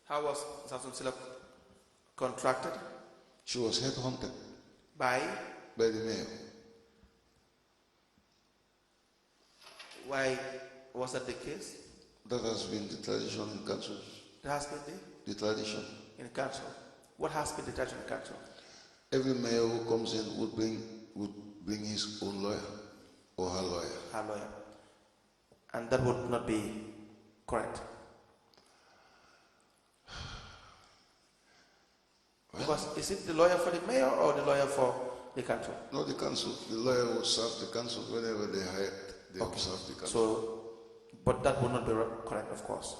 How was Sasum Sela contracted? She was headhunted By the mayor. Why was that the case? That has been the tradition in councils. It has been The tradition. in council. What has been the tradition in council? every mayor who comes in would bring his own lawyer or her lawyer. Her lawyer. And that would not be correct. Because is it the lawyer for the mayor or the lawyer for the council? No, the council. The lawyer will serve the council whenever they hire. They will serve the council. So, but that would not be correct, of course.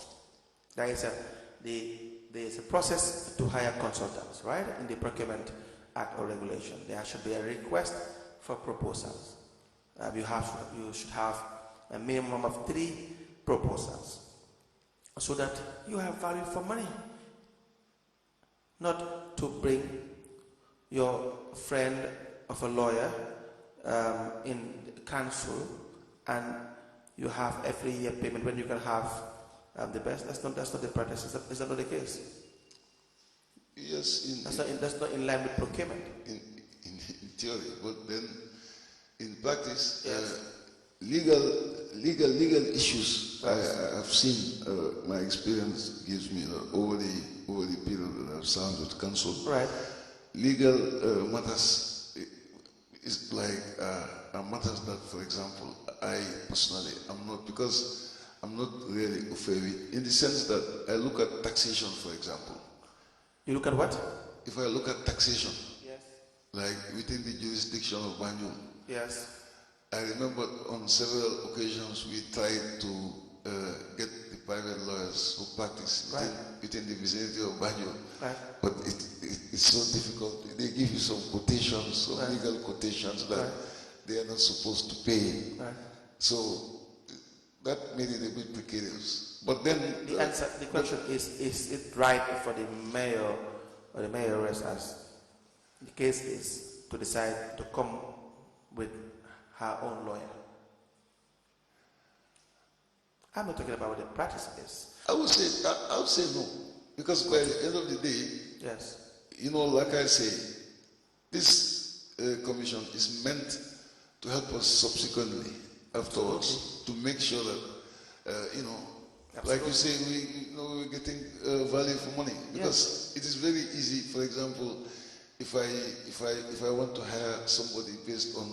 There is a process to hire consultants, right? In the Procurement Act or regulation, there should be a request for proposals. You should have a minimum of 3 proposals, so that you have value for money. Not to bring your friend of a lawyer in council and you have every year payment when you can have the best. That's not the practice. Is that not the case? Yes, that's not in line with procurement. In theory, but then in practice, Yes. legal issues. I have seen. My experience gives me over the period that I've served with council. Right. Legal matters is like matters that, for example, I personally am not, because I'm not really au fait with, in the sense that I look at taxation, for example. You look at what? If I look at taxation, Yes. like within the jurisdiction of Banjul, Yes. I remember on several occasions we tried to get the private lawyers who practice within the vicinity of Banjul, Right. but it's so difficult. They give you some quotations, some legal quotations that they are not supposed to pay. Right. So that made it a bit precarious. But then The question is it right for the mayor or the mayoress, as the case is, to decide to come with her own lawyer? I'm not talking about what the practice is. I would say no, because by the end of the day, Yes. like I say, this commission is meant to help us subsequently afterwards to make sure that like you say, we're getting value for money, because it is very easy. For example, if I want to hire somebody based on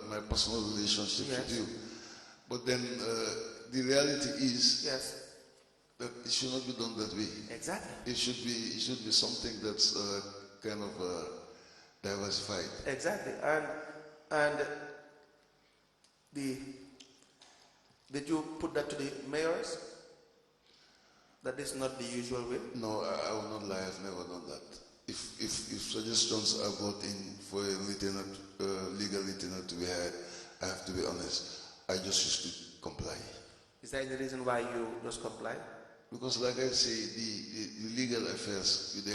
my personal relationship with you, but then the reality is that it should not be done that way. Exactly. It should be something that's kind of diversified. Exactly. And did you put that to the mayors? That is not the usual way? No, I will not lie. I've never done that. If suggestions are brought in for a lieutenant, legal lieutenant to be hired, I have to be honest, I just used to comply. Is that the reason why you just comply? Because, like I say, the legal affairs, they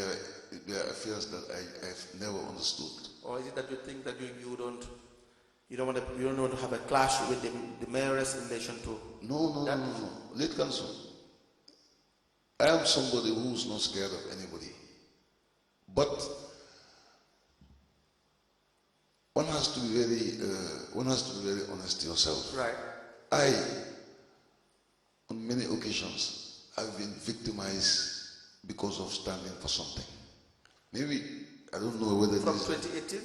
are affairs that I've never understood. Or is it that you think that you don't want to have a clash with the mayoress in relation to No. Late council. I am somebody who's not scared of anybody. But one has to be very honest to yourself. Right. On many occasions, I've been victimized because of standing for something. Maybe, I don't know whether From 2018?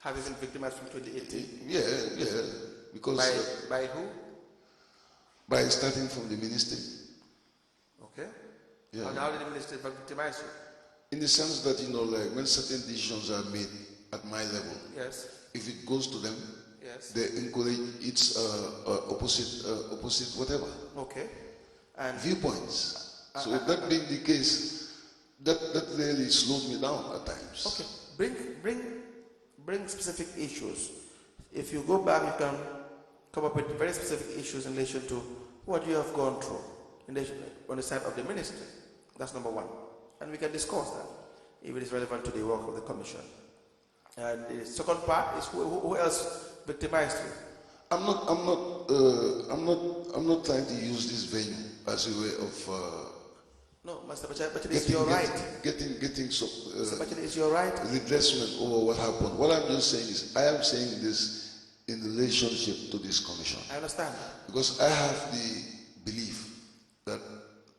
Have you been victimized from 2018? Yeah, because... By who? By starting from the ministry. Okay. Yeah. And how did the ministry victimize you? In the sense that, like when certain decisions are made at my level, Yes. if it goes to them, Yes. they encourage its opposite whatever. Okay. And Viewpoints. So that being the case, that really slowed me down at times. okay, bring specific issues. If you go back, you can come up with very specific issues in relation to what you have gone through on the side of the ministry. That's number one, and we can discuss that if it is relevant to the work of the commission. And the second part is who else victimized you? I'm not trying to use this venue as a way of No, Mr. Bachar, it's your right. Getting some Mr. Bachar, it's your right. redressment over what happened. What I'm just saying is, I am saying this in relationship to this commission. I understand. Because I have the belief that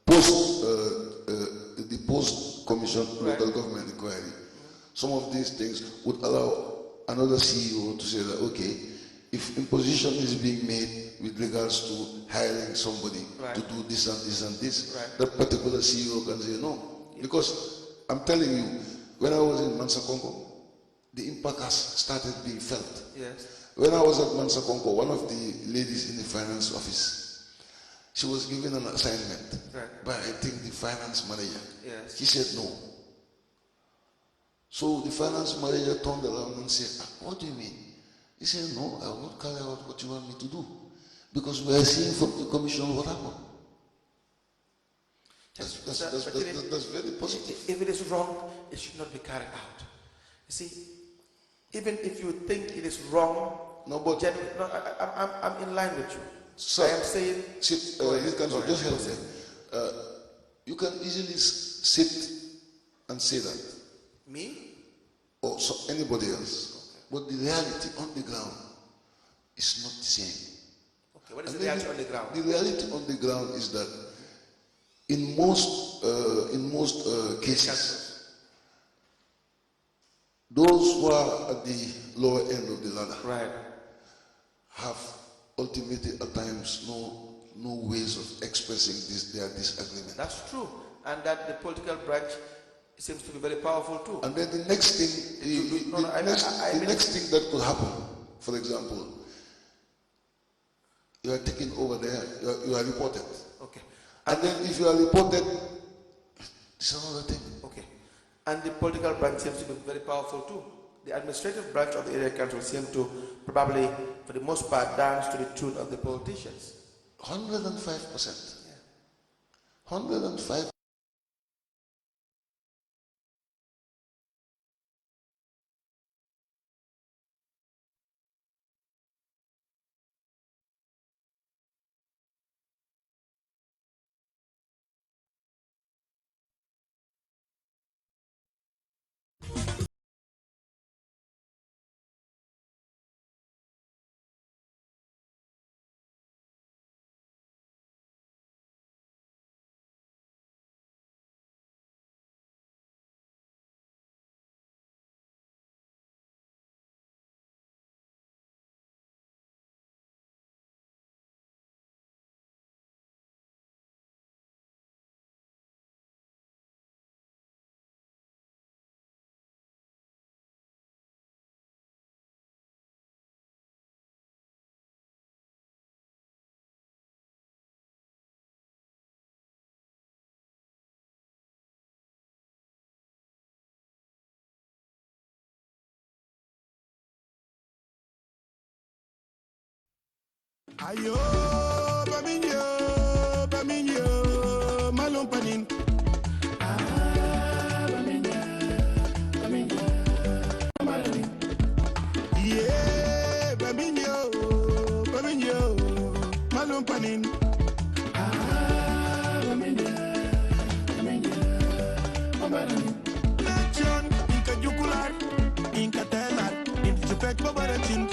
the post-commission local government inquiry Some of these things would allow another CEO to say that, okay, if imposition is being made with regards to hiring somebody to do this and this and this, that particular CEO can say no. Because I'm telling you, when I was in Mansa Congo, the impact has started being felt. Yes. When I was at Mansa Congo, one of the ladies in the finance office, she was given an assignment by, I think, the finance manager. Yes. She said no. So the finance manager turned around and said, what do you mean? He said, no, I will not carry out what you want me to do. Because we are seeing from the commission what happened. That's very positive. If it is wrong, it should not be carried out. You see, even if you think it is wrong, I'm in line with you. Sir, I am saying, just help me. You can easily sit and say that. Me? Or anybody else. Okay. But the reality on the ground is not the same. Okay, what is the reality on the ground? The reality on the ground is that in most cases, those who are at the lower end of the ladder have ultimately at times no ways of expressing their disagreement. That's true, and that the political branch seems to be very powerful too. And then the next thing, the next thing that could happen, for example, you are taken over there, you are reported. Okay. And then if you are reported, it's another thing. Okay. And the political branch seems to be very powerful too. The administrative branch of the area council seems to probably, for the most part, dance to the tune of the politicians. 105%. 105%. Ayo, baminyo, malumpanin. Baminyo, yeah, baminyo, malumpanin. Nation, inka jukular, inka telar, inka chupek babaratin.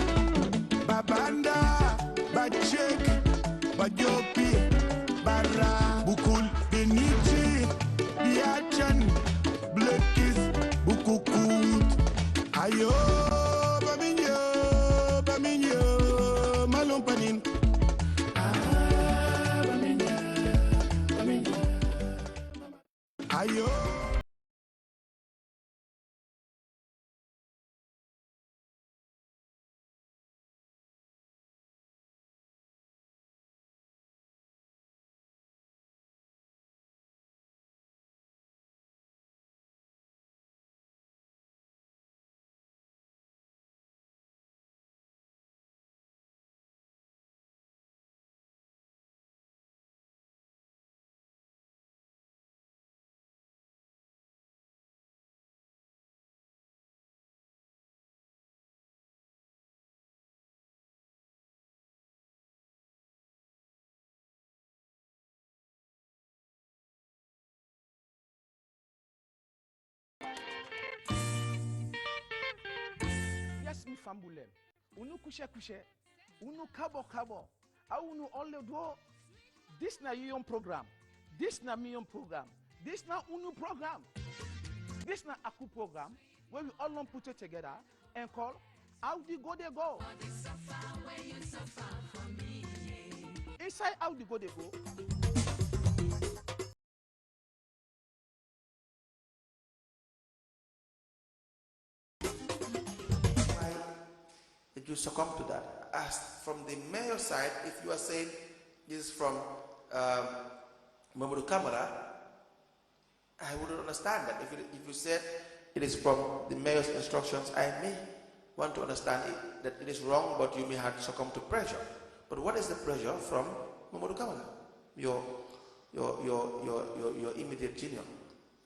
Babanda, Bachek, Bajopi, Barra, Bukul, Benichi, Biachan, Blekis, Bukukut. Ayo, Baminyo, Malumpanin. Ayo. Yes, mi fambulem. Unu kushe, unu kabo. Unu all do. This na yon program. This na million program. This na unu program. This na aku program. where we all don't put it together and call Audi Go They Go. Inside Audi Go They Go, did you succumb to that? As from the mayor side, if you are saying this is from Mamadou Kamara, I wouldn't understand that. If you said it is from the mayor's instructions, I may want to understand that it is wrong, but you may have succumbed to pressure. But what is the pressure from Mamadou Kamara, your immediate junior?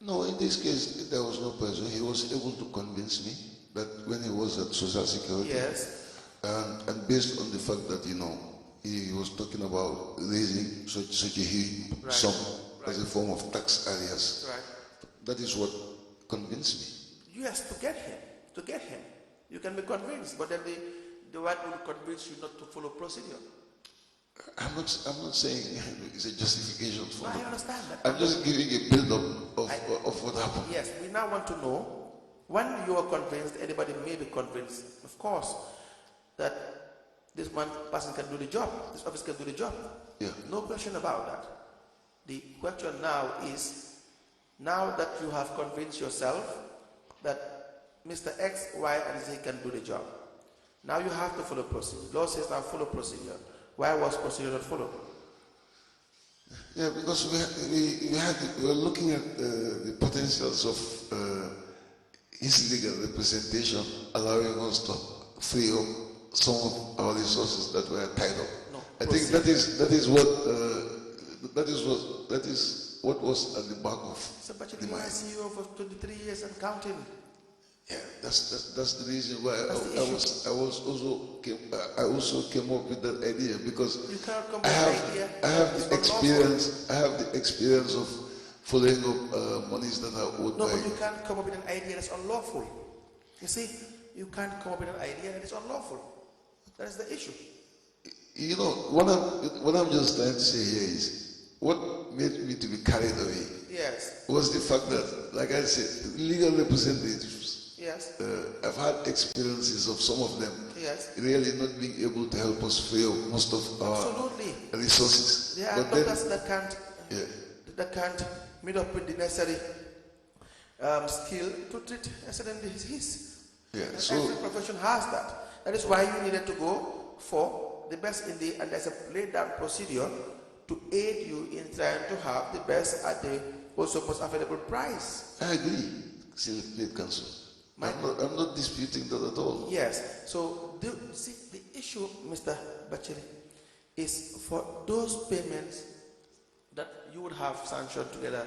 No, in this case, there was no pressure. He was able to convince me that when he was at Social Security, yes, and based on the fact that, he was talking about raising such a huge sum as a form of tax areas. Right. That is what convinced me. Yes, to get him. You can be convinced, but then the right will convince you not to follow procedure. I'm not saying it's a justification for I it. understand that. I'm just giving a build-up of what happened. Yes, we now want to know, when you are convinced, anybody may be convinced, of course, that this person can do the job, this office can do the job. Yeah. No question about that. The question now is, now that you have convinced yourself that Mr. X, Y, and Z can do the job, now you have to follow procedure. Law says now follow procedure. Why was procedure not followed? Yeah, because we were looking at the potentials of his legal representation, allowing us to free up some of our resources that were tied up. No, I think that is what was at the back of So, but the you are mind. CEO for 23 years and counting. Yeah, that's the reason why I also came up with that idea, because You cannot come I with an idea. have It's the not experience. I have the experience of following up monies that are owed No, by. but you can't come up with an idea that's unlawful. You see, you can't come up with an idea that is unlawful. That is the issue. What I'm just trying to say here is, what made me to be carried away Yes. was the fact that, like I said, legal representatives. Yes. I've had experiences of some of them Yes. really not being able to help us free up most of our Absolutely. resources. There are But then, doctors that can't meet up with the necessary skill to treat accident disease. yeah, And so every profession has that. That is why you needed to go for the best and there's a laid down procedure to aid you in trying to have the best at the also most available price. I agree, State Council. I'm not disputing that at all. Yes. So the issue, Mr. Bachiri, is for those payments that you would have sanctioned together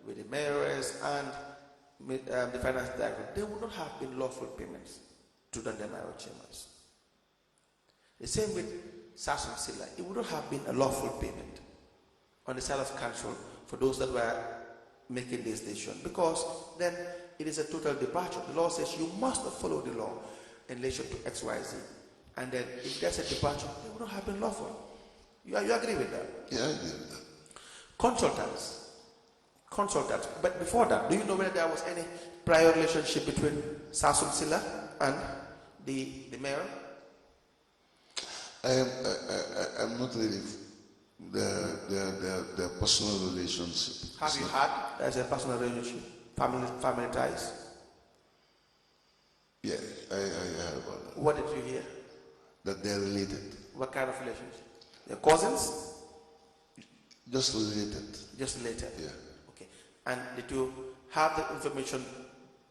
with the mayors and the finance director, they would not have been lawful payments to the mayoral chambers. The same with Sasson Silla. It would not have been a lawful payment on the side of council for those that were making this decision, because then it is a total departure. The law says you must follow the law in relation to XYZ. And then if there's a departure, it would not have been lawful. You agree with that? Yeah, I agree with that. Consultants. But before that, do you know whether there was any prior relationship between Sasson Silla and the mayor? I'm not really their personal relationship. Have you had as a personal relationship, family ties? Yeah, I heard about that. What did you hear? That they're related. What kind of relationship? They're cousins? Just related. Just related. Yeah. Okay. And did you have the information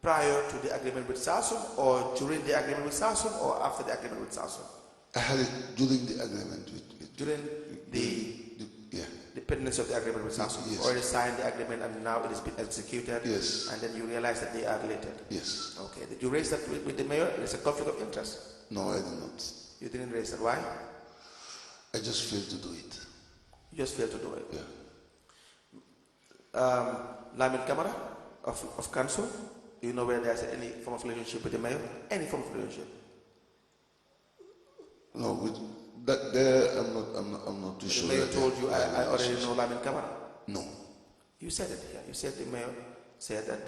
prior to the agreement with Sasson, or during the agreement with Sasson, or after the agreement with Sasson? I had it during the agreement with During the pendency of the agreement with Sasson. Yes. You already signed the agreement and now it has been executed. Yes. And then you realize that they are related. Yes. Okay. Did you raise that with the mayor? There's a conflict of interest. No, I did not. You didn't raise that. Why? I just failed to do it. You just failed to do it. Yeah. Lamin Kamara of council, do you know whether there's any form of relationship with the mayor? Any form of relationship? No, with that there, I'm not too sure. The mayor that told you, I already relationship. know Lamin Kamara. No. You said it here. You said the mayor said that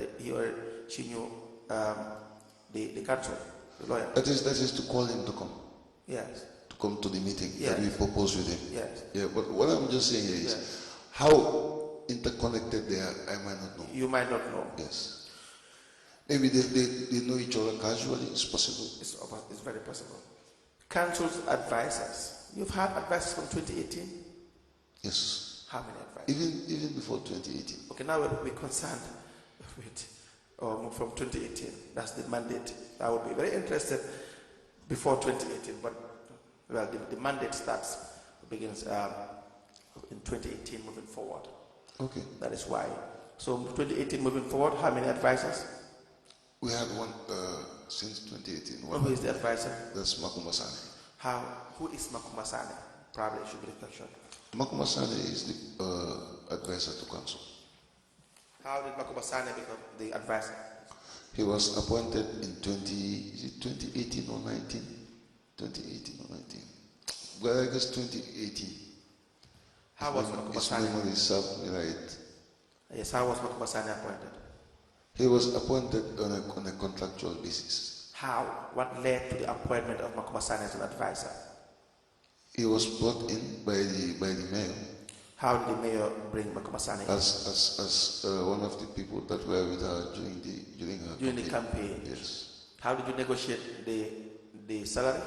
she knew the council, the lawyer. That is to call him to come. Yes. To come to the meeting Yes. that we propose with him. Yes. Yeah, but what I'm just saying here is Yes. how interconnected they are, I might not know. You might not know. Yes. Maybe they know each other casually, it's possible. It's very possible. Council's advisors. You've had advisors from 2018? Yes. How many advisors? Even before 2018. Okay, now we're concerned with from 2018. That's the mandate. I would be very interested before 2018, but well, the mandate begins in 2018 moving forward. Okay. That is why. So 2018 moving forward, how many advisors? We had one since 2018. Who is the advisor? That's Makumasane. Who is Makumasane? Probably should be the question. Makumasane is the advisor to council. How did Makumasane become the advisor? He was appointed in 2018 or 19? 2018 or 19? Well, I guess 2018. How was Makumasane? His memory served me right. Yes, how was Makumasane appointed? He was appointed on a contractual basis. How? What led to the appointment of Makumasane as an advisor? He was brought in by the mayor. How did the mayor bring Makumasane in? As one of the people that were with her during the campaign. Yes. How did you negotiate the salary?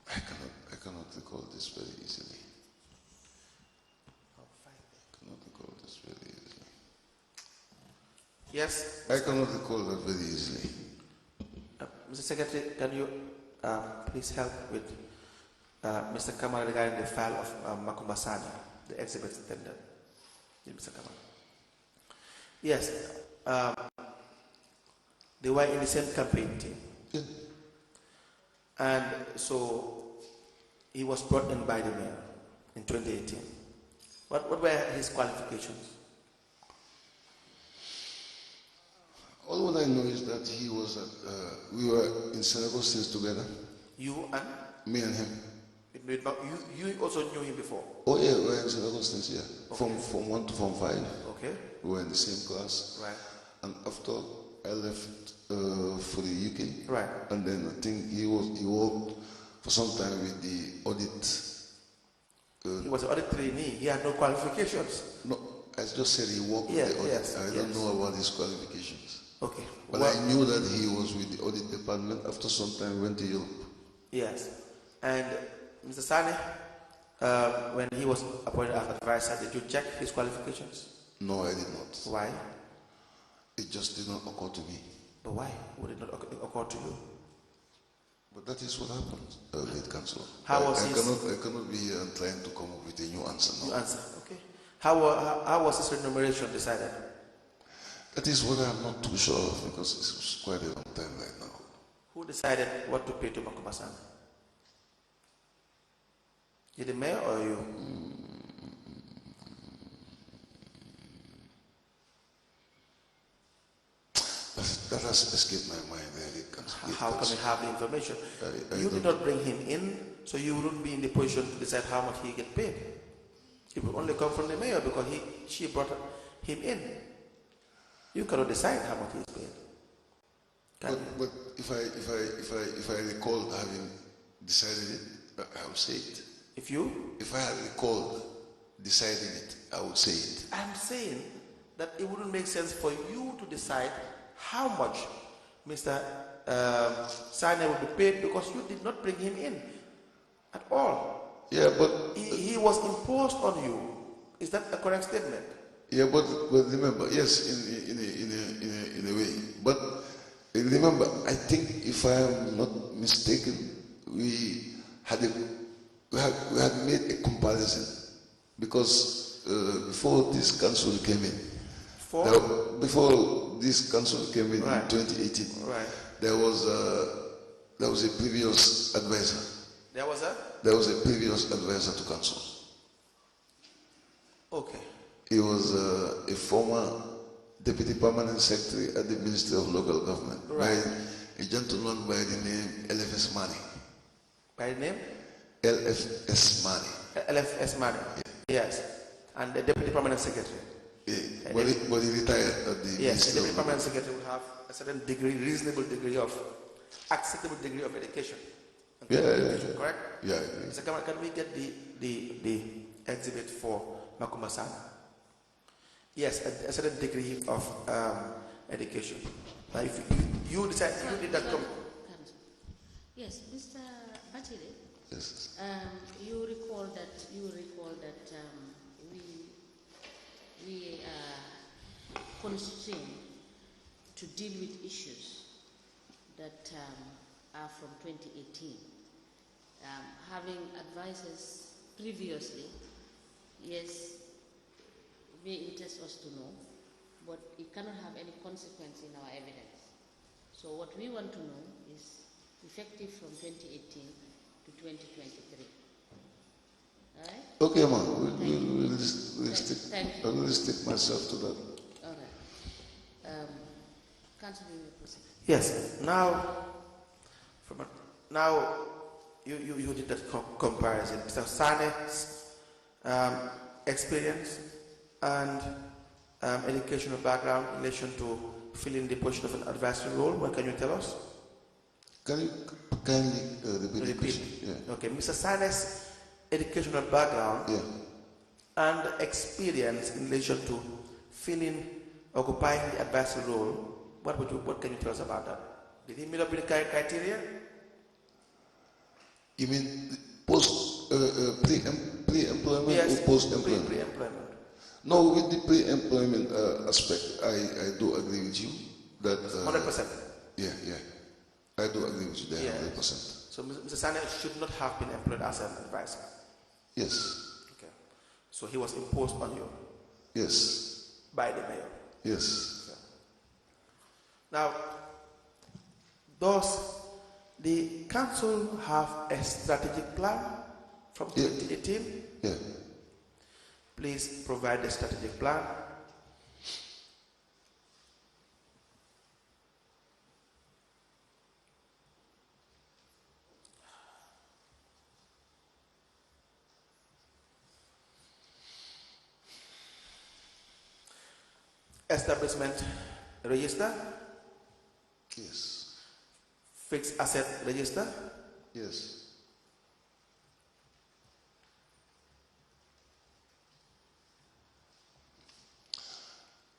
I cannot recall this very easily. Yes. I cannot recall that very easily. Mr. Secretary, can you please help with Mr. Kamara regarding the file of Makumasane, the exhibit intended? Mr. Kamara. Yes. They were in the same campaign team. Yeah. And so he was brought in by the mayor in 2018. What were his qualifications? All what I know is that he was, we were in Senegal since together. You and? Me and him. You also knew him before? Oh yeah, we were in Senegal since, yeah. Okay. From 1 to Form 5. Okay. We were in the same class. Right. And after I left for the UK. Right. And then I think he worked for some time with the audit. He was an audit trainee. He had no qualifications. No, I just said he worked with the audit. Yes, I don't know about his qualifications. Okay. But I knew that he was with the audit department. After some time, went to Europe. Yes. And Mr. Sane, when he was appointed as advisor, did you check his qualifications? No, I did not. Why? It just did not occur to me. But why would it not occur to you? But that is what happened, late councillor. I cannot be here and trying to come up with a new answer now. New answer, okay. How was his remuneration decided? That is what I'm not too sure of, because it was quite a long time right now. Who decided what to pay to Makumasane? Did the mayor or you? That has escaped my mind. How can we have the information? You did not bring him in, so you wouldn't be in the position to decide how much he get paid. It will only come from the mayor because she brought him in. You cannot decide how much he is paid. But if I recall having decided it, I would say it. If I had recalled deciding it, I would say it. I'm saying that it wouldn't make sense for you to decide how much Mr. Sane will be paid because you did not bring him in at all. Yeah, but he was imposed on you. Is that a correct statement? Yeah, but remember, yes, in a way. But remember, I think if I am not mistaken, we had made a comparison because before this council came in, before this council came in 2018, there was a previous advisor. There was a previous advisor to council. Okay. He was a former deputy permanent secretary at the Ministry of Local Government, a gentleman by the name LFS Mani. By the name? LFS Mani. LFS man. Yes. And the deputy permanent secretary. Yeah. But he retired at the yes, the deputy permanent secretary will have a certain degree, reasonable degree of, acceptable degree of education. Correct? Yeah. So can we get the exhibit for Makuma San? Yes, a certain degree of education. Now, if you decide you did that. Yes, Mr. Batile. Yes. You recall that we are constrained to deal with issues that are from 2018. Having advisors previously, yes, may interest us to know, but it cannot have any consequence in our evidence. So what we want to know is effective from 2018 to 2023. All right? Okay, ma'am. We'll stick myself to that. All right. Council, you may proceed. Yes. Now, you did that comparison. Mr. Sane's experience and educational background in relation to filling the position of an advisory role. What can you tell us? Can you kindly repeat the question? Yeah. Okay, Mr. Sane's educational background and experience in relation to occupying the advisory role. What can you tell us about that? Did he meet up with the criteria? You mean pre-employment or post-employment? Pre-employment. No, with the pre-employment aspect, I do agree with you that 100%. Yeah. I do agree with you there, 100%. So Mr. Sane should not have been employed as an advisor. Yes. Okay. So he was imposed on you. Yes. By the mayor. Yes. Okay. Now, does the council have a strategic plan from 2018? Yeah. Please provide the strategic plan. Establishment register? Yes. Fixed asset register? Yes.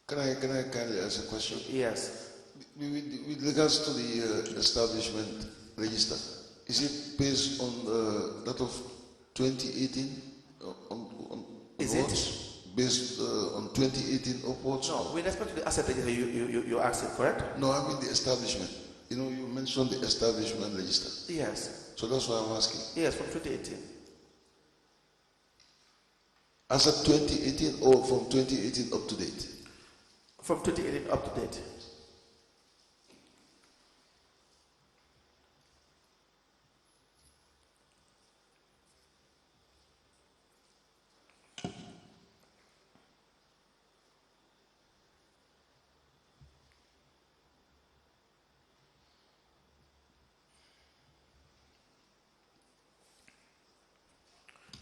Can I kindly ask a question? Yes. With regards to the establishment register, is it based on that of 2018 Is onwards? Based on 2018 upwards? No, with respect to the asset register, you asked it, correct? No, I mean the establishment. You know, you mentioned the establishment register. Yes. So that's why I'm asking. Yes, from 2018. As of 2018 or from 2018 up to date? From 2018 up to date.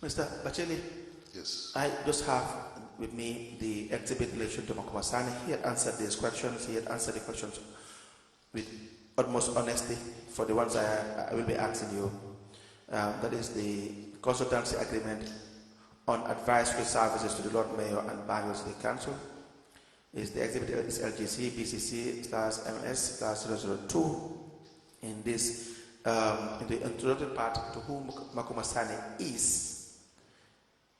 Mr. Bacheli, yes. I just have with me the exhibit in relation to Makumasani. He had answered these questions. He had answered the questions with utmost honesty for the ones I will be asking you. That is the consultancy agreement on advisory services to the Lord Mayor and Banjo City Council. Is the exhibit is LGC BCC/MS/002. In this, in the introductory part to whom Makumasani is.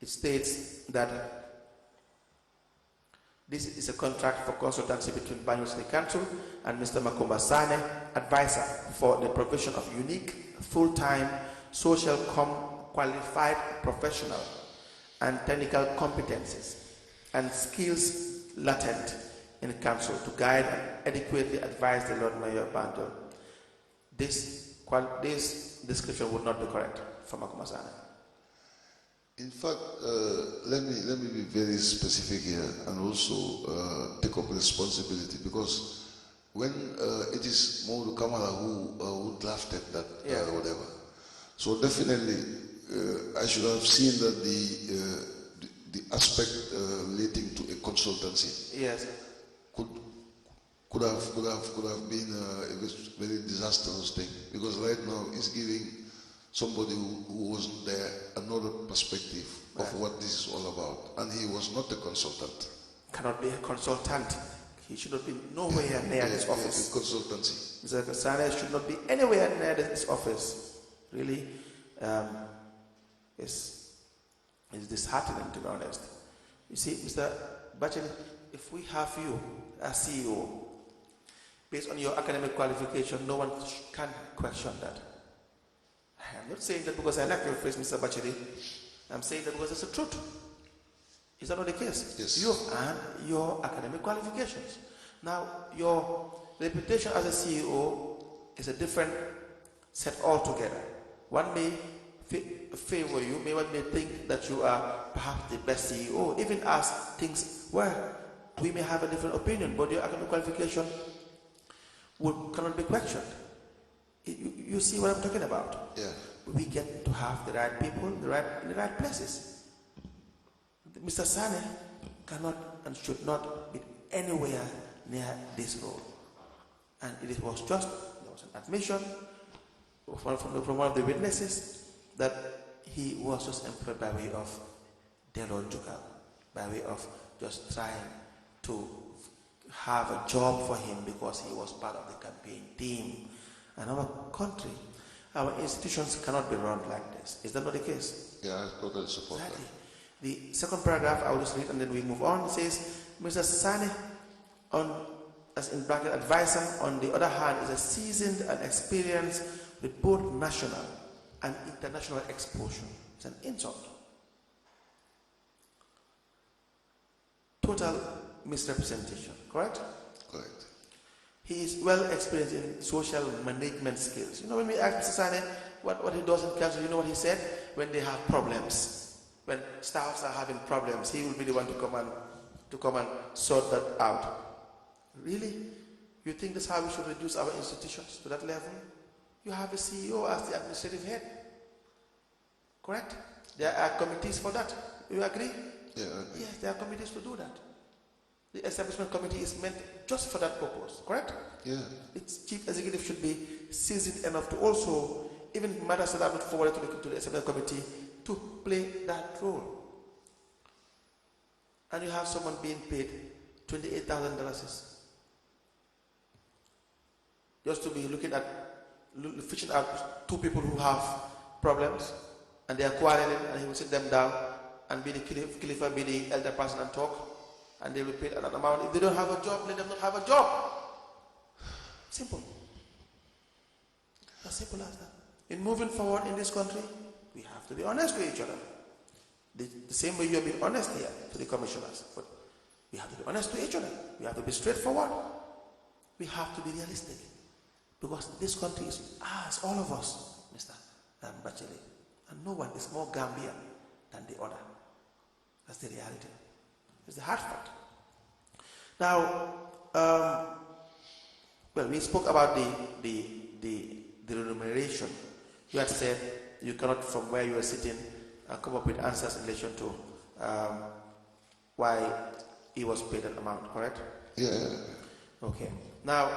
It states that this is a contract for consultancy between Banjo City Council and Mr. Makumba Sane, advisor for the provision of unique, full-time, social qualified professional and technical competencies and skills latent in the council to guide and adequately advise the Lord Mayor Banjo. This description would not be correct for Makumba Sane. In fact, let me be very specific here and also take up responsibility, because when it is Maudu Kamara who drafted that whatever, so definitely I should have seen that the aspect relating to a consultancy Yes. could have been a very disastrous thing, because right now it's giving somebody who wasn't there another perspective of what this is all about, and he was not a consultant. Cannot be a consultant. He should not be nowhere near this office. Consultancy. Mr. Sane should not be anywhere near this office. Really, it's disheartening, to be honest. You see, Mr. Bacheli, if we have you as CEO, based on your academic qualification, no one can question that. I'm not saying that because I like your phrase, Mr. Bacheli. I'm saying that because it's the truth. Is that not the case? Yes. You have earned your academic qualifications. Now, your reputation as a CEO is a different set altogether. One may favor you, one may think that you are perhaps the best CEO, even as things were. We may have a different opinion, but your academic qualification cannot be questioned. You see what I'm talking about? Yeah. We get to have the right people in the right places. Mr. Sane cannot and should not be anywhere near this role. And it was just, there was an admission from one of the witnesses that he was just employed by way of delogical, by way of just trying to have a job for him because he was part of the campaign team. And our country, our institutions cannot be run like this. Is that not the case? Yeah, I totally support that. The second paragraph, I will just read and then we move on. It says, Mr. Sane, as in bracket advisor, on the other hand, is a seasoned and experienced with both national and international exposure. It's an insult. Total misrepresentation, correct? Correct. He is well experienced in social management skills. You know, when we ask Mr. Sane what he does in council, you know what he said? When they have problems, when staffs are having problems, he will be the one to come and sort that out. Really? You think that's how we should reduce our institutions to that level? You have a CEO as the administrative head. Correct? There are committees for that. You agree? Yeah. Yes, there are committees to do that. The establishment committee is meant just for that purpose, correct? Yeah. Its chief executive should be seasoned enough to also, even matters that are not forwarded to the establishment committee, to play that role. And you have someone being paid $28,000 just to be looking at, fishing out two people who have problems and they are quarreling, and he will sit them down and be the Khalifa, be the elder person and talk, and they will pay that amount. If they don't have a job, let them not have a job. Simple. As simple as that. In moving forward in this country, we have to be honest with each other. The same way you have been honest here to the commissioners. But we have to be honest to each other. We have to be straightforward. We have to be realistic. Because this country is ours, all of us, Mr. Bacheli. And no one is more Gambian than the other. That's the reality. It's the hard fact. Now, well, we spoke about the remuneration. You had said you cannot, from where you are sitting, come up with answers in relation to why he was paid that amount, correct? Yeah. Okay. Now,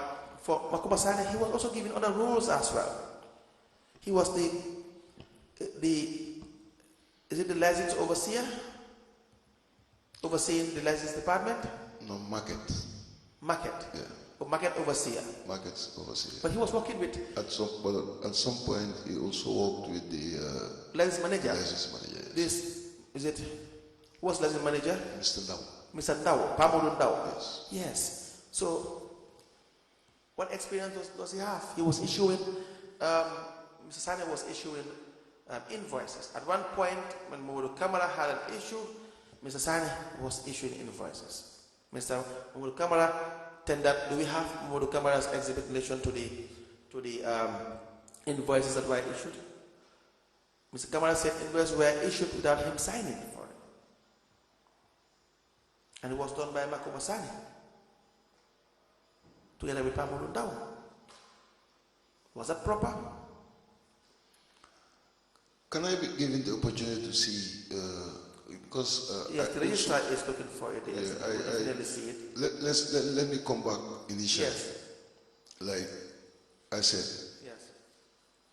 for Makuba Sane, he was also given other roles as well. He was is it the license overseer? Overseeing the license department? No, market. Market? Yeah. Or market overseer? Markets overseer. But he was working with... At some point, he also worked with the... license manager? License manager, yes. This, is it... Who was license manager? Mr. Ndao. Mr. Ndao, Pamudu Ndao. Yes. Yes. So, what experience does he have? He was issuing... Mr. Sane was issuing invoices. At one point, when Momodu Kamara had an issue, Mr. Sane was issuing invoices. Mr. Momodu Kamara tendered, do we have Momodu Kamara's exhibit in relation to the invoices that were issued? Mr. Kamara said invoices were issued without him signing for it. And it was done by Makuba Sane, together with Pamudu Ndao. Was that proper? Can I be given the opportunity to see, because... yes, the registrar is looking for it. Yes, yeah, I definitely see it. let me come back initially. Yes. Like I said, Yes.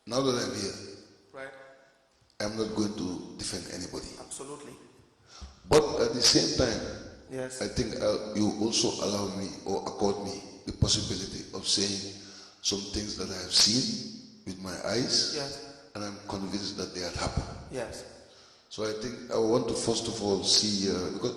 now that I'm here, Right. I'm not going to defend anybody. Absolutely. But at the same time, Yes. I think you also allow me or accord me the possibility of saying some things that I have seen with my eyes, Yes. and I'm convinced that they had happened. Yes. So I think I want to first of all see, because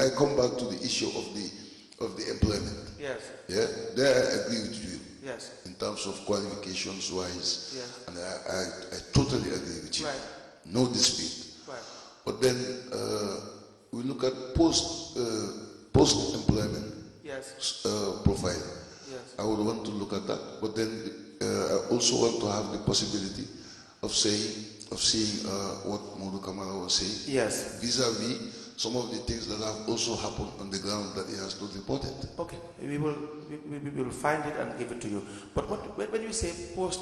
I come back to the issue of the employment. Yes. Yeah, there I agree with you. Yes. In terms of qualifications wise, Yes. and I totally agree with you. Right. No dispute. Right. But then we look at post employment Yes. profile. Yes. I would want to look at that. But then I also want to have the possibility of seeing what Modu Kamara was saying. Yes. Vis-a-vis some of the things that have also happened on the ground that he has not reported. Okay, we will find it and give it to you. But when you say post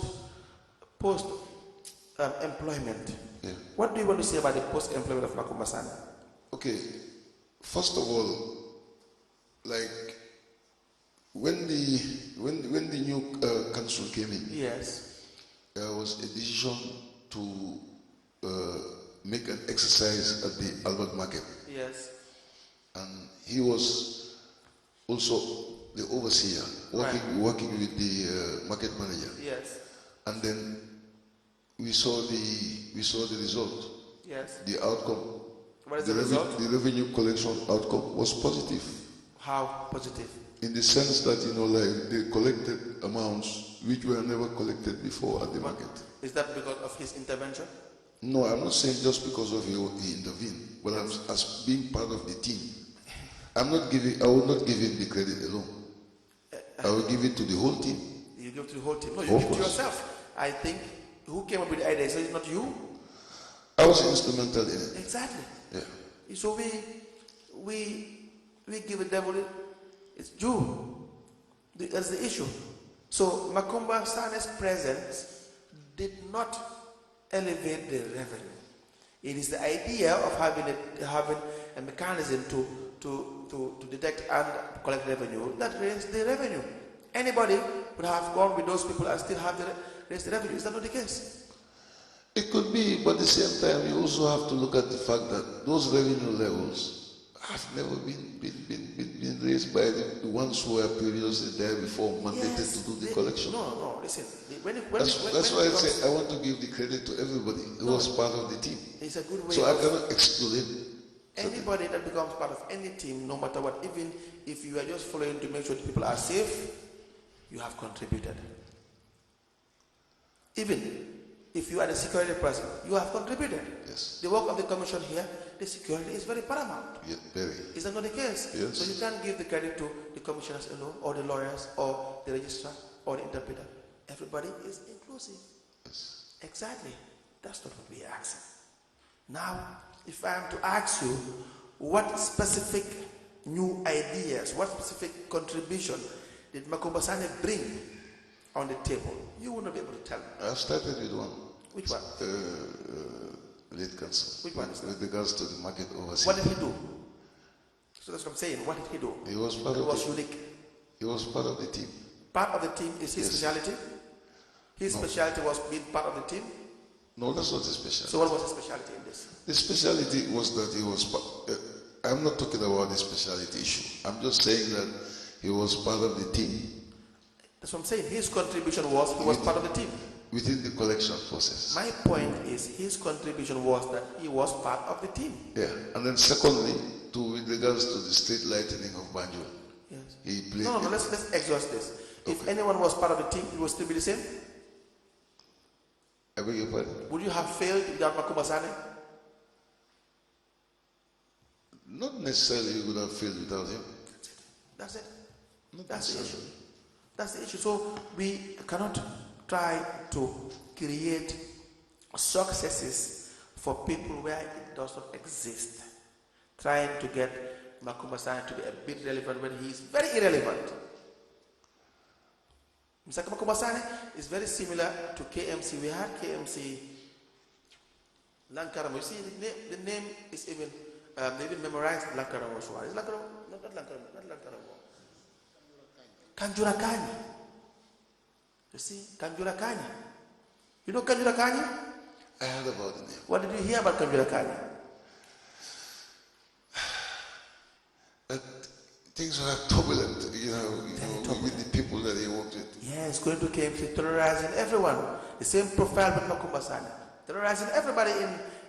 employment, Yeah. what do you want to say about the post employment of Makumbasana? Okay, first of all, like when the new council came in, Yes. there was a decision to make an exercise at the Albert Market, Yes. and he was also the overseer, working with the market manager, Yes. and then we saw the result, Yes. the outcome. What is the result? The revenue collection outcome was positive, How positive? in the sense that like they collected amounts which were never collected before at the market. Is that because of his intervention? No, I'm not saying just because of he intervened, but as being part of the team. I will not give him the credit alone. I will give it to the whole team. You give it to the whole team. No, you Of give it to course. yourself. I think who came up with the idea? So it's not you. I was instrumental in it. Exactly. Yeah. So we give the devil its due. That's the issue. So Makumba Sane's presence did not elevate the revenue. It is the idea of having a mechanism to detect and collect revenue that raised the revenue. Anybody would have gone with those people and still have raised the revenue. Is that not the case? It could be, but at the same time, you also have to look at the fact that those revenue levels have never been raised by the ones who were previously there before mandated to do the collection. No, listen. That's why I say I want to give the credit to everybody who was part of the team. It's a good way. So I cannot exclude anybody that becomes part of any team, no matter what, even if you are just following to make sure the people are safe, you have contributed. Even if you are the security person, you have contributed. Yes. The work of the commission here, the security is very paramount. Yeah, very. Is that not the case? Yes. So you can't give the credit to the commissioners alone, or the lawyers, or the registrar, or the interpreter. Everybody is inclusive. Yes. Exactly. That's not what we are asking. Now, if I am to ask you, what specific new ideas, what specific contribution did Makumbasane bring on the table? You will not be able to tell me. I've started with one. Which one? Late council. Which one is that? With regards to the market overseas. What did he do? So that's what I'm saying. What did he do? He was part It of was the, unique. He was part of the team. Part of the team is his Yes. speciality. His speciality was being part of the team. No, that's not his specialty. So what was his speciality in this? The speciality was that he was. I'm not talking about the speciality issue. I'm just saying that he was part of the team. That's what I'm saying. His contribution was he was part of the team. Within the collection process. My point is his contribution was that he was part of the team. Yeah, and then secondly, with regards to the street lightening of Banjul, Yes. he played. No, let's exhaust this. If anyone was part of the team, it would still be the same. I beg your pardon? Would you have failed without Makumbasane? Not necessarily you would have failed without him. That's it. Not That's the issue. necessarily. That's the issue. So we cannot try to create successes for people where it does not exist. Trying to get Makumbasane to be a bit relevant when he is very irrelevant. Mr. Makumbasane is very similar to KMC. We had KMC Lankaramo. You see, the name is even, they even memorized Lankaramo. Is Lankaramo? Not Lankaramo. Kanjurakani. You see, Kanjurakani. You know Kanjurakani? I heard about the name. What did you hear about Kanjurakani? That things were turbulent, with the people that he worked with. Yes, going to KMC, terrorizing everyone. The same profile with Makumbasane. Terrorizing everybody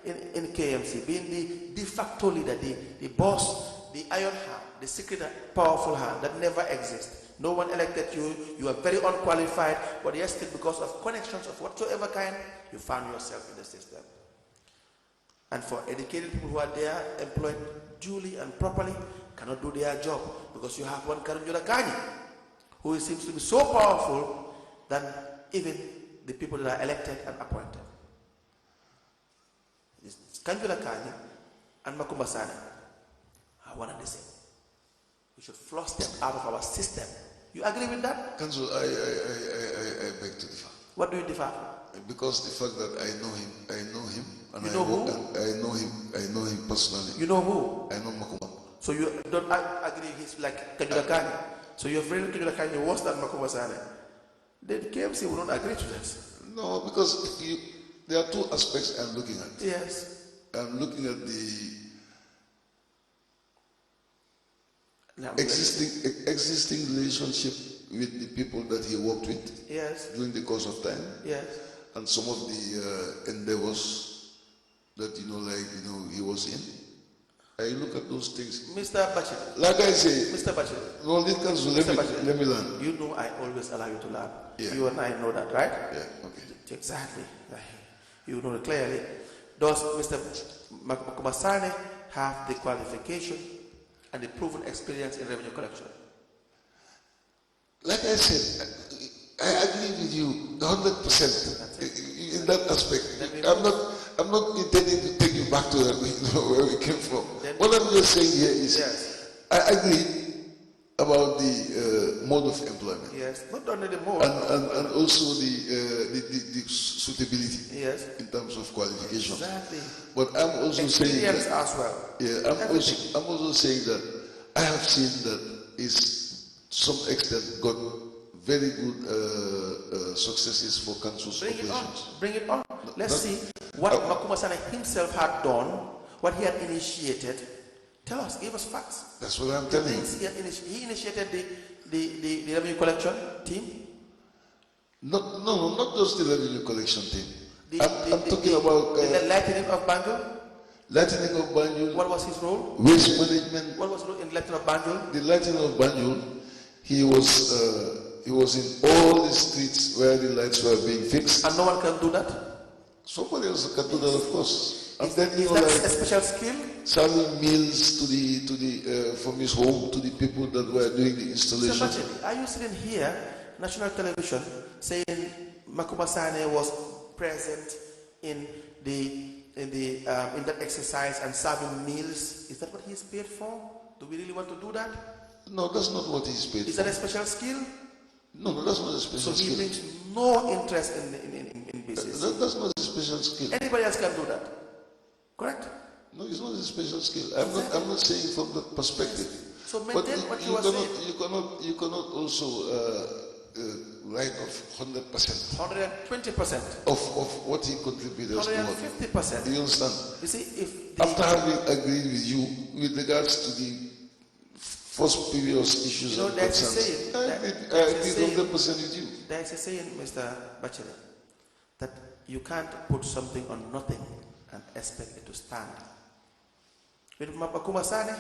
in KMC, being the de facto leader, the boss, the iron hand, the secret powerful hand that never exists. No one elected you. You are very unqualified, but yes, still because of connections of whatsoever kind, you found yourself in the system. And for educated people who are there, employed duly and properly, cannot do their job because you have one Karunjura Kani who seems to be so powerful than even the people that are elected and appointed. Kanjura Kani and Makumbasane are one and the same. We should flush them out of our system. You agree with that? Council, I beg to differ. What do you differ? Because the fact that I know him, and you know who? I know him personally. You know who? I know Makumba. So you don't agree he's like Kanjura Kani. So you're afraid Kanjura Kani worse than Makumbasane. Then KMC will not agree to this. No, because there are two aspects I'm looking at. Yes. I'm looking at the existing relationship with the people that he worked with. Yes. During the course of time. Yes. And some of the endeavors that he was in. I look at those things. Mr. Bachelet. Like I say. Mr. Bachelet. No, let me learn. You know I always allow you to learn. Yeah. You and I know that, right? Yeah, okay. Exactly. You know it clearly. Does Mr. Makumbasane have the qualification and the proven experience in revenue collection? Like I said, I agree with you 100% in that aspect. I'm not intending to take you back to where we came from. What I'm just saying here is, yes. I agree about the mode of employment. Yes, not only the mode. And also the suitability. Yes. In terms of qualification. Exactly. But I'm also saying that, as well. Yeah, I'm also saying that I have seen that is some extent got very good successes for council's operations. Bring it on. Let's see what Makumbasane himself had done, what he had initiated. Tell us, give us facts. That's what I'm telling you. He initiated the revenue collection team? No, not just the revenue collection team. I'm talking about the lightening of Banjul. Lightening of Banjul. What was his role? Waste management. What was his role in lightening of Banjul? The lightening of Banjul, he was in all the streets where the lights were being fixed. And no one can do that? Somebody else can do that, of course. And is then that a special skill? Serving meals from his home to the people that were doing the installation. So are you sitting here, national television, saying Makumbasane was present in that exercise and serving meals? Is that what he's paid for? Do we really want to do that? No, that's not what he's paid for. Is that a special skill? No, that's not a special skill. So he brings no interest in business. That's not a special skill. Anybody else can do that. Correct? No, it's not a special skill. I'm not saying from that perspective. So maintain what you are saying. You cannot also write off 100%. 120%. Of what he contributed. 150%. Do you understand? You see, after having agreed with you with regards to the first previous issues and concerns, I agree 100% with you. There is a saying, Mr. Bachelet, that you can't put something on nothing and expect it to stand. With Makumbasane,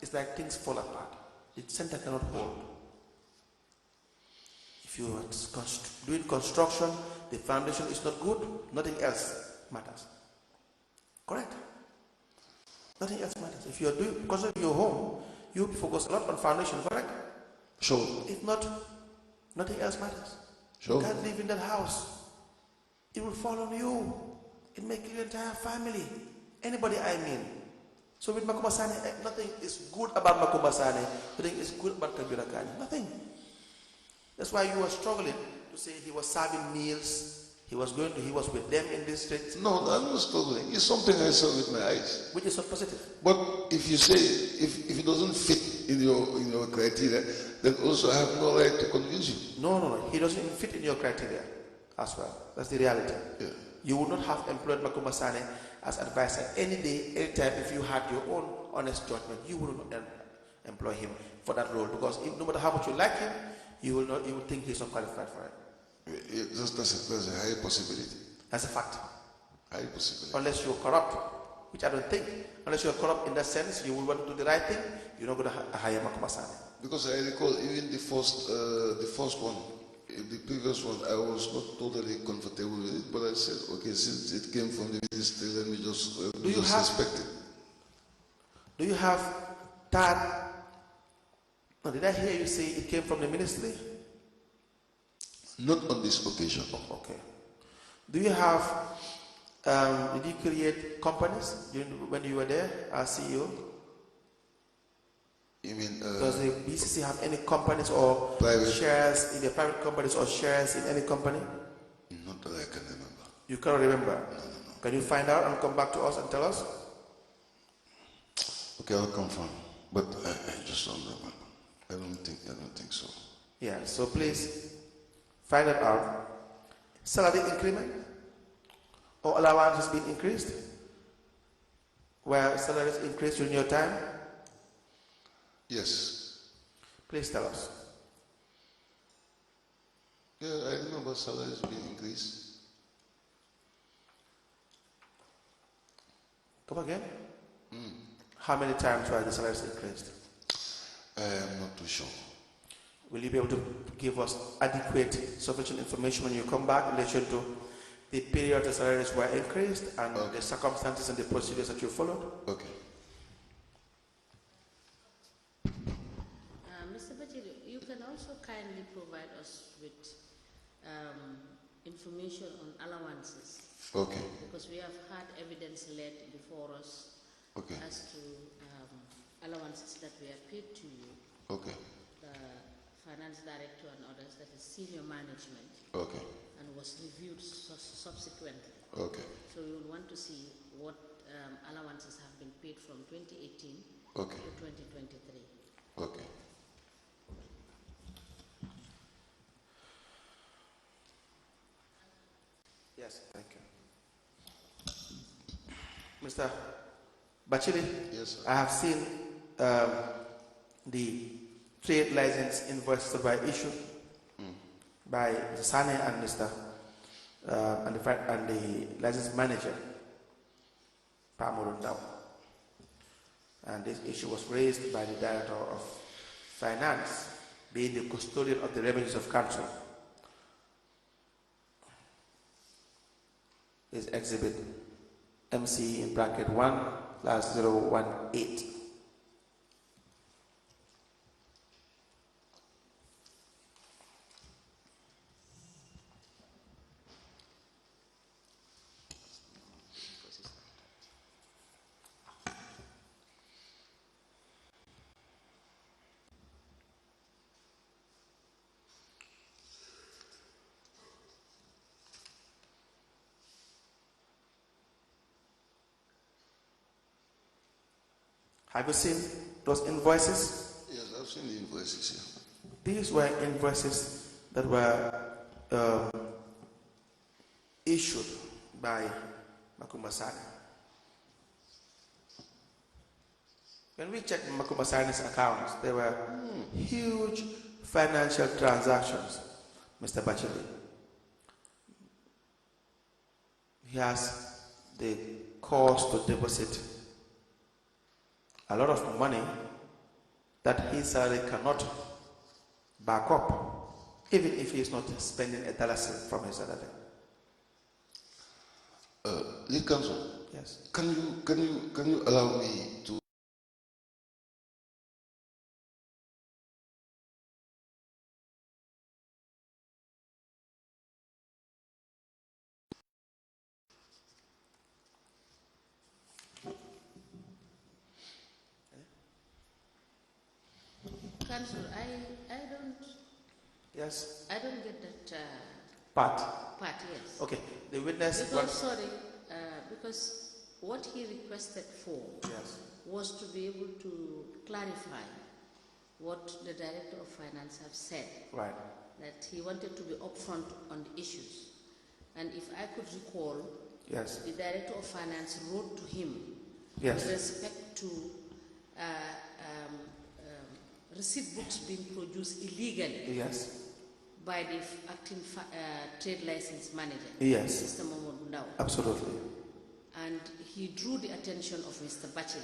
it's like things fall apart. The center cannot hold. If you are doing construction, the foundation is not good, nothing else matters. Correct? Nothing else matters. If you are doing construction your home, you focus a lot on foundation, correct? Sure. If not, nothing else matters. Sure. You can't live in that house. It will fall on you. It may kill your entire family. Anybody, I mean. So with Makumbasane, nothing is good about Makumbasane. Nothing is good about Kanjurakani. Nothing. That's why you are struggling to say he was serving meals He was with them in this street. No, I'm not struggling. It's something I saw with my eyes. Which is not positive. But if you say if it doesn't fit in your criteria, then also I have no right to convince you. No. He doesn't even fit in your criteria as well. That's the reality. Yeah. You would not have employed Macumba Sane as advisor any day, any time if you had your own honest judgment. You would not employ him for that role, because no matter how much you like him, you will think he's not qualified for it. That's a high possibility. That's a fact. High possibility. Unless you're corrupt, which I don't think. Unless you're corrupt in that sense, you will want to do the right thing, you're not going to hire Macumba Sane. Because I recall even the first one, the previous one, I was not totally comfortable with it, but I said, okay, since it came from the ministry, let me just respect it. Do you have that? No, did I hear you say it came from the ministry? Not on this occasion. Oh, okay. Do you have, did you create companies when you were there as CEO? You mean, does the BCC have any companies or private shares in the private companies or shares in any company? Not that I can remember. You cannot remember? No. Can you find out and come back to us and tell us? Okay, I'll confirm. But I just don't remember. I don't think so. Yeah, so please find it out. Salary increment or allowance has been increased? Where salaries increased during your time? Yes. Please tell us. Yeah, I remember salaries being increased. Come again? How many times were the salaries increased? I am not too sure. Will you be able to give us adequate, sufficient information when you come back in relation to the period the salaries were increased and the circumstances and the procedures that you followed? Okay. Mr. Bachir, you can also kindly provide us with information on allowances. Okay. Because we have had evidence laid before us as to allowances that were paid to you. Okay. The finance director and others, that is senior management. Okay. And was reviewed subsequently. Okay. So we will want to see what allowances have been paid from 2018 to 2023. Okay. Yes, thank you. Mr. Bachili, yes, sir. I have seen the trade license invoices that were issued by Mr. Sane and Mr. And the license manager, Pamurundao. And this issue was raised by the Director of Finance, being the custodian of the revenues of council. Is exhibit MC in bracket 1/018. Have you seen those invoices? Yes, I've seen the invoices here. These were invoices that were issued by Macumba Sane. When we checked Macumba Sane's accounts, there were huge financial transactions, Mr. Bachili. He has the cost to deposit a lot of money that his salary cannot back up, even if he is not spending a dollar from his salary. Lead Counsel. Yes. Can you allow me to? Council, I don't. Yes. I don't get that Part. Part, yes. Okay. The witness. Because what he requested for was to be able to clarify what the Director of Finance have said. Right. That he wanted to be upfront on the issues. And if I could recall, the Director of Finance wrote to him with respect to receipt books being produced illegally by the acting trade license manager, Mr. Momodu Ndao. Absolutely. And he drew the attention of Mr. Bachele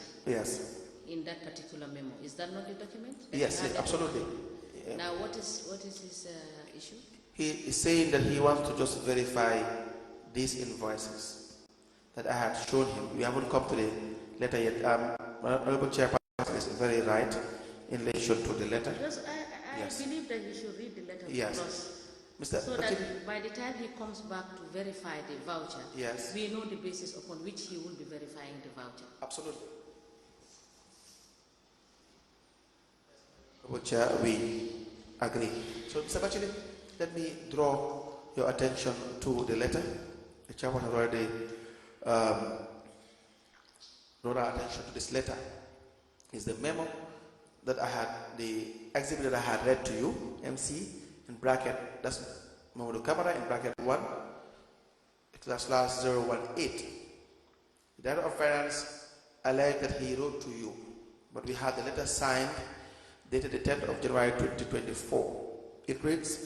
in that particular memo. Is that not the document? Yes, absolutely. Now, what is his issue? He is saying that he wants to just verify these invoices that I had shown him. We haven't come to the letter yet. Honorable Chairperson is very right in relation to the letter. Because I believe that he should read the letter so that by the time he comes back to verify the voucher, we know the basis upon which he will be verifying the voucher. Absolutely. Which we agree. So, Mr. Bachele, let me draw your attention to the letter. The chairman has already drawn our attention to this letter. It's the memo that I had, the exhibit that I had read to you, MC, in bracket, that's Momodu Kamara, in bracket 1, /018. The Director of Finance alleged that he wrote to you, but we had the letter signed dated the 10th of January 2024. It reads,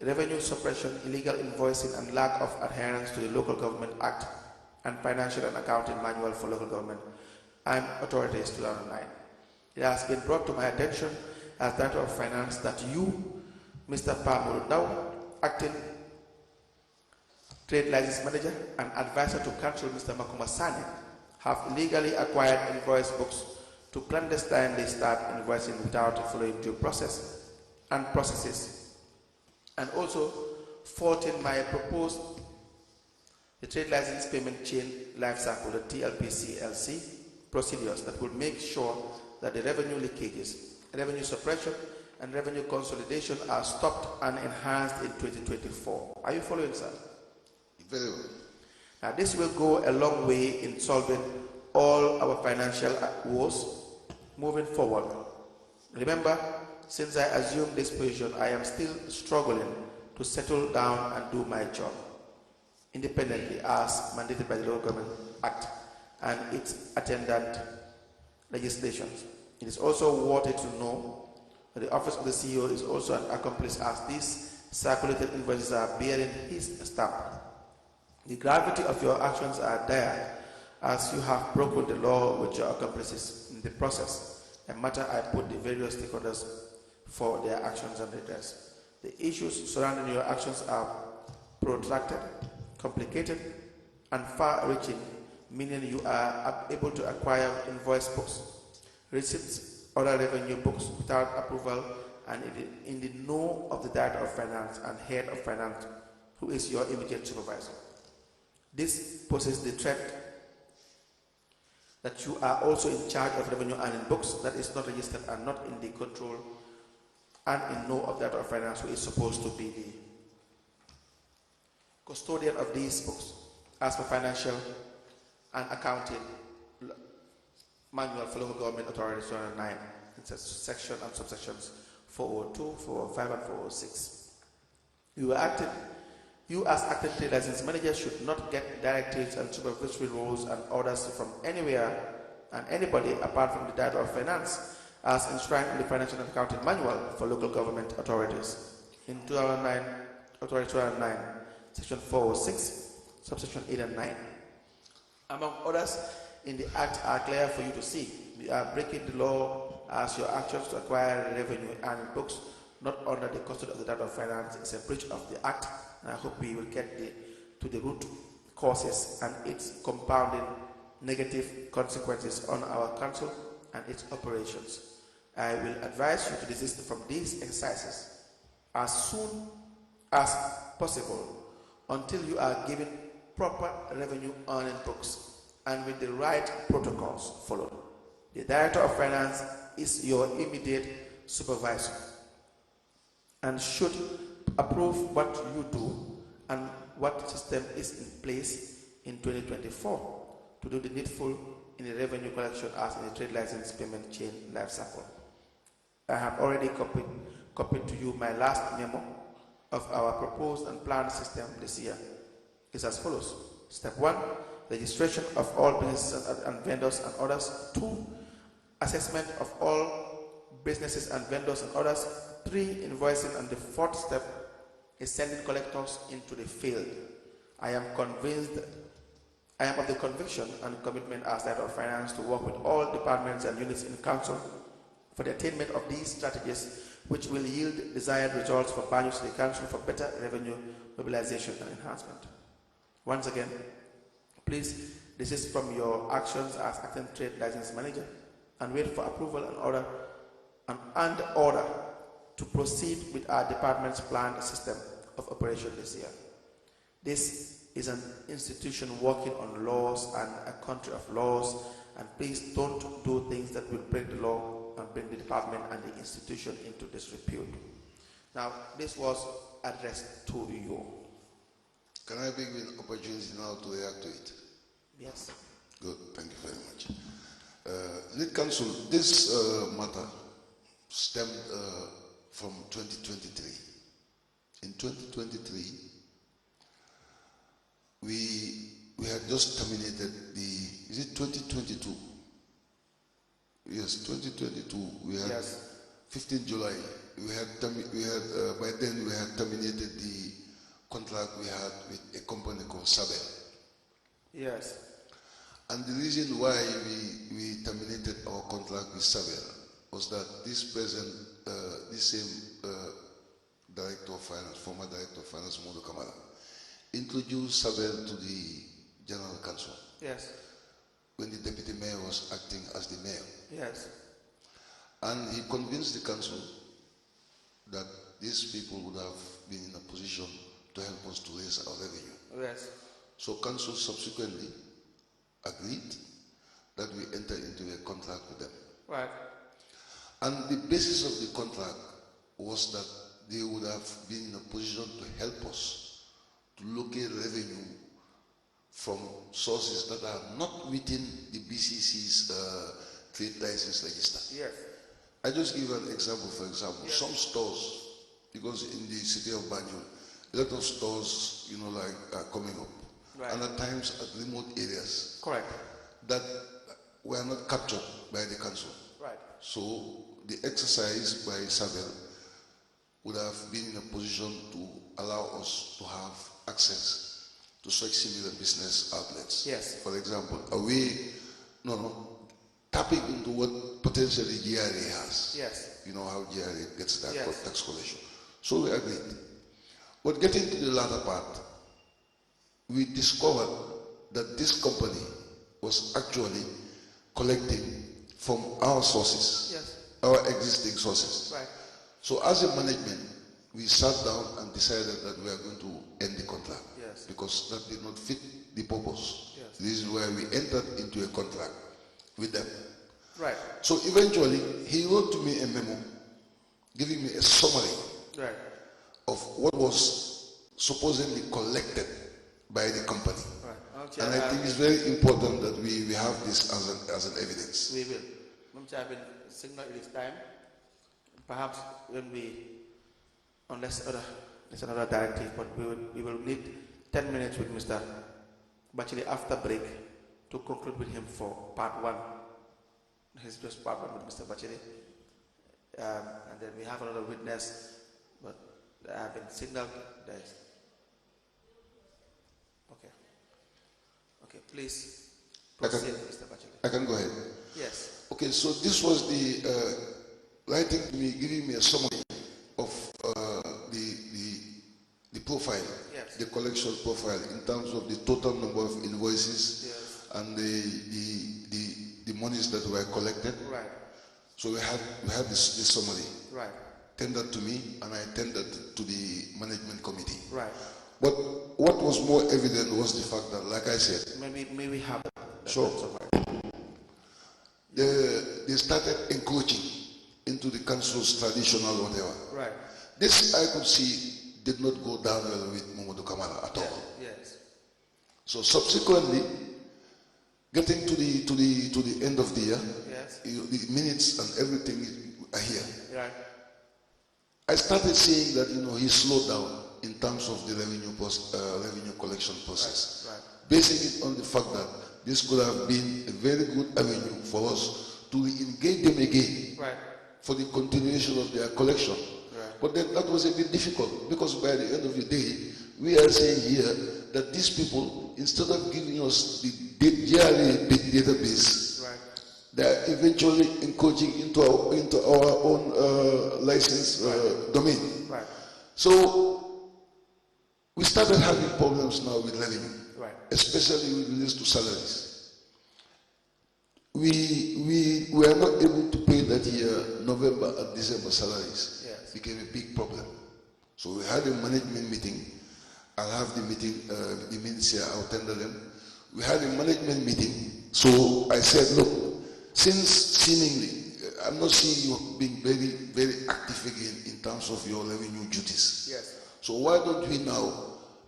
revenue suppression, illegal invoicing, and lack of adherence to the Local Government Act and Financial and Accounting Manual for Local Government and Authorities 2009. It has been brought to my attention as Director of Finance that you, Mr. Momodu Ndao, acting Trade License Manager and Advisor to Council Mr. Makuma Sane, have illegally acquired invoice books to clandestinely start invoicing without following due process and processes, and also faulting my proposed the Trade License Payment Chain Life Cycle, the TLPC-LC procedures that will make sure that the revenue leakages, revenue suppression, and revenue consolidation are stopped and enhanced in 2024. Are you following, sir? Very well. Now, this will go a long way in solving all our financial woes moving forward. Remember, since I assumed this position, I am still struggling to settle down and do my job independently as mandated by the Local Government Act and its attendant legislations. It is also worthy to know that the Office of the CEO is also an accomplice as these circulated invoices are bearing his stamp. The gravity of your actions are dire as you have broken the law with your accomplices in the process, a matter I put the various stakeholders for their actions and redress. The issues surrounding your actions are protracted, complicated, and far-reaching, meaning you are able to acquire invoice books, receipts, other revenue books without approval and in the know of the Director of Finance and Head of Finance, who is your immediate supervisor. This poses the threat that you are also in charge of revenue earning books that is not registered and not in the control and in know of the Director of Finance, who is supposed to be the custodian of these books as per Financial and Accounting Manual for Local Government Authorities 2009, in section and subsections 402, 405, and 406. You as acting trade license manager should not get directives and supervisory roles and orders from anywhere and anybody apart from the Director of Finance as enshrined in the Financial and Accounting Manual for Local Government Authorities in 2009, Authority 2009, section 406, subsection 8 and 9. Among others in the Act are clear for you to see. You are breaking the law as your actions to acquire revenue and books not under the custody of the Director of Finance is a breach of the Act, and I hope we will get to the root causes and its compounding negative consequences on our council and its operations. I will advise you to desist from these exercises as soon as possible until you are given proper revenue earning books and with the right protocols followed. The Director of Finance is your immediate supervisor and should approve what you do and what system is in place in 2024 to do the needful in the revenue collection as in the trade license payment chain life cycle. I have already copied to you my last memo of our proposed and planned system this year. It's as follows. Step 1, registration of all businesses and vendors and others. 2, assessment of all businesses and vendors and others. 3, invoicing, and the 4th step is sending collectors into the field. I am of the conviction and commitment as Director of Finance to work with all departments and units in Council for the attainment of these strategies, which will yield desired results for Banjul City Council for better revenue mobilization and enhancement. Once again, please desist from your actions as Acting Trade License Manager and wait for approval and order to proceed with our department's planned system of operation this year. This is an institution working on laws and a country of laws, and please don't do things that will break the law and bring the department and the institution into disrepute. Now, this was addressed to you. Can I begin an opportunity now to react to it? Yes. Good, thank you very much. Lead Council, this matter stemmed from 2023. In 2023, we had just terminated is it 2022? Yes, 2022. We had 15 July. By then we had terminated the contract we had with a company called Sabel. Yes. And the reason why we terminated our contract with Sabel was that this same Director of Finance, former Director of Finance, Modu Kamala, introduced Sabel to the General Council. Yes. When the Deputy Mayor was acting as the Mayor. Yes. And he convinced the Council that these people would have been in a position to help us to raise our revenue. Yes. So Council subsequently agreed that we enter into a contract with them. Right. And the basis of the contract was that they would have been in a position to help us to locate revenue from sources that are not within the BCC's trade license register. Yes. I just give an example. For example, yes. Some stores, because in the city of Banjul, a lot of stores, are coming up, right. And at times at remote areas, correct, that were not captured by the council. Right. So the exercise by Sabel would have been in a position to allow us to have access to such similar business outlets. Yes. For example, tapping into what potentially GRA has. Yes. You know how GRA gets that yes. tax collection. So we agreed. But getting to the latter part, we discovered that this company was actually collecting from our sources, yes. our existing sources. Right. So as a management, we sat down and decided that we are going to end the contract. Yes. Because that did not fit the purpose. Yes. This is why we entered into a contract with them. Right. So eventually, he wrote to me a memo giving me a summary right. of what was supposedly collected by the company. Right. And I think it's very important that we have this as an evidence. We will. I've been signal it is time. Perhaps when unless there's another directive, but we will need 10 minutes with Mr. Bachili after break to conclude with him for part 1. He's just part 1 with Mr. Bachili. And then we have another witness, but I have been signaled. Okay, please proceed, Mr. Bachili. I can go ahead. Yes. Okay, so this was the writing to me, giving me a summary of the profile, yes. the collection profile in terms of the total number of invoices, yes. and the monies that were collected. Right. So we had this summary. Right. Tendered to me, and I tendered to the management committee. Right. But what was more evident was the fact that, like I said, maybe we have that. Sure. They started encroaching into the council's traditional whatever. Right. This I could see did not go down well with Mamadou Kamara at all. Yes. So subsequently, getting to the end of the year, yes. The minutes and everything are here. Right. I started seeing that he slowed down in terms of the revenue collection process, Right. basing it on the fact that this could have been a very good avenue for us to engage them again for the continuation of their collection. Right. But then that was a bit difficult because by the end of the day, we are saying here that these people, instead of giving us the GRA database, they are eventually encroaching into our own license domain. Right. So we started having problems now with revenue, especially with regards to salaries. We were not able to pay that year November and December salaries. Yes. Became a big problem. So we had a management meeting. I'll have the meeting, the minutes here, I'll tender them. We had a management meeting. So I said, look, since seemingly I'm not seeing you being very, very active again in terms of your revenue duties. Yes. So why don't we now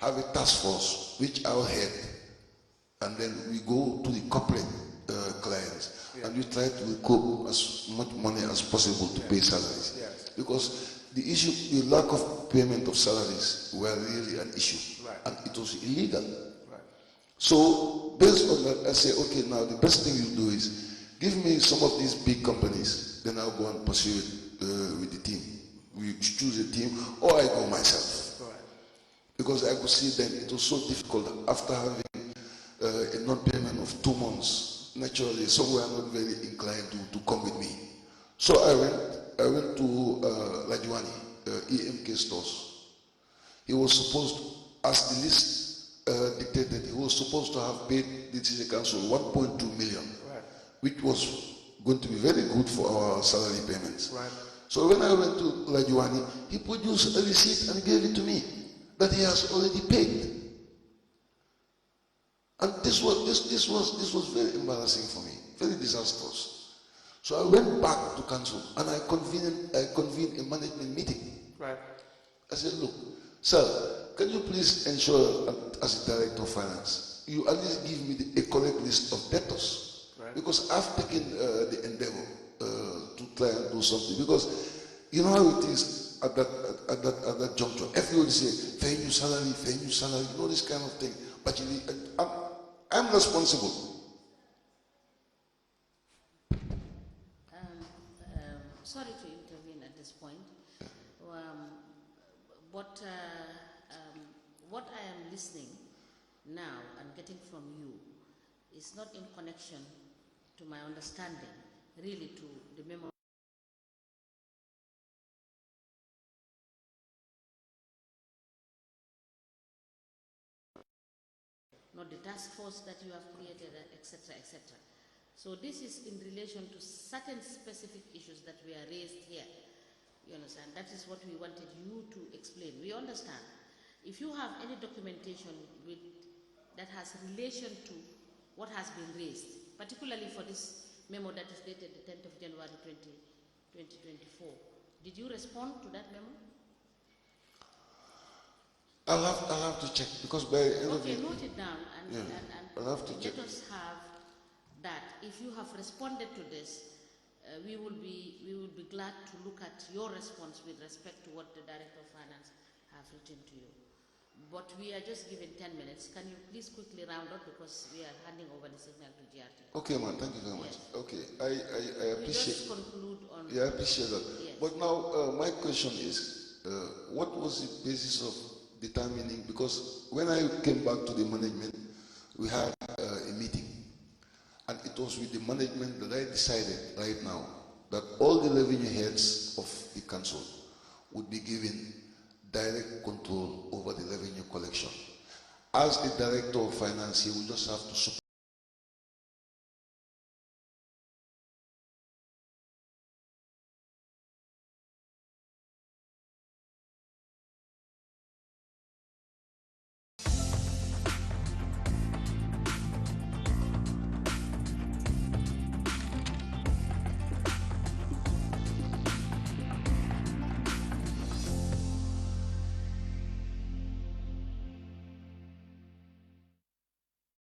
have a task force which I'll head, and then we go to the corporate clients and we try to recoup as much money as possible to pay salaries. Yes. Because the issue, the lack of payment of salaries were really an issue, and it was illegal. So based on that, I say, okay, now the best thing you do is give me some of these big companies, then I'll go and pursue it with the team. We choose a team, or I go myself. Because I could see then it was so difficult after having a non-payment of 2 months. Naturally, some were not very inclined to come with me. So I went to Lajuani, EMK stores. He was supposed to, as the list dictated, he was supposed to have paid the city council 1.2 million, which was going to be very good for our salary payments. So when I went to Lajuani, he produced a receipt and gave it to me that he has already paid. And this was very embarrassing for me, very disastrous. So I went back to council and I convened a management meeting. I said, look, sir, can you please ensure that as a director of finance, you at least give me a correct list of debtors? Because I've taken the endeavor to try and do something. Because you know how it is at that juncture. Everybody say, pay you salary, you know, this kind of thing. But I'm responsible. Sorry to intervene at this point. But what I am listening now and getting from you is not in connection to my understanding, really, to the memo. Not the task force that you have created, etc., etc. So this is in relation to certain specific issues that were raised here. You understand? That is what we wanted you to explain. We understand. If you have any documentation that has relation to what has been raised, particularly for this memo that is dated the 10th of January 2024, did you respond to that memo? I'll have to check, because by the end of Okay, it, note it down and I'll have to check. let us have that. If you have responded to this, we will be glad to look at your response with respect to what the Director of Finance have written to you. But we are just given 10 minutes. Can you please quickly round up, because we are handing over the signal to GRT. Okay, man. Thank you very much. Yes. Okay, I appreciate. We just conclude on. Yeah, I appreciate that. Yes. But now my question is, what was the basis of determining? Because when I came back to the management, we had a meeting, and it was with the management that I decided right now that all the revenue heads of the council would be given direct control over the revenue collection. As the director of finance, he will just have to support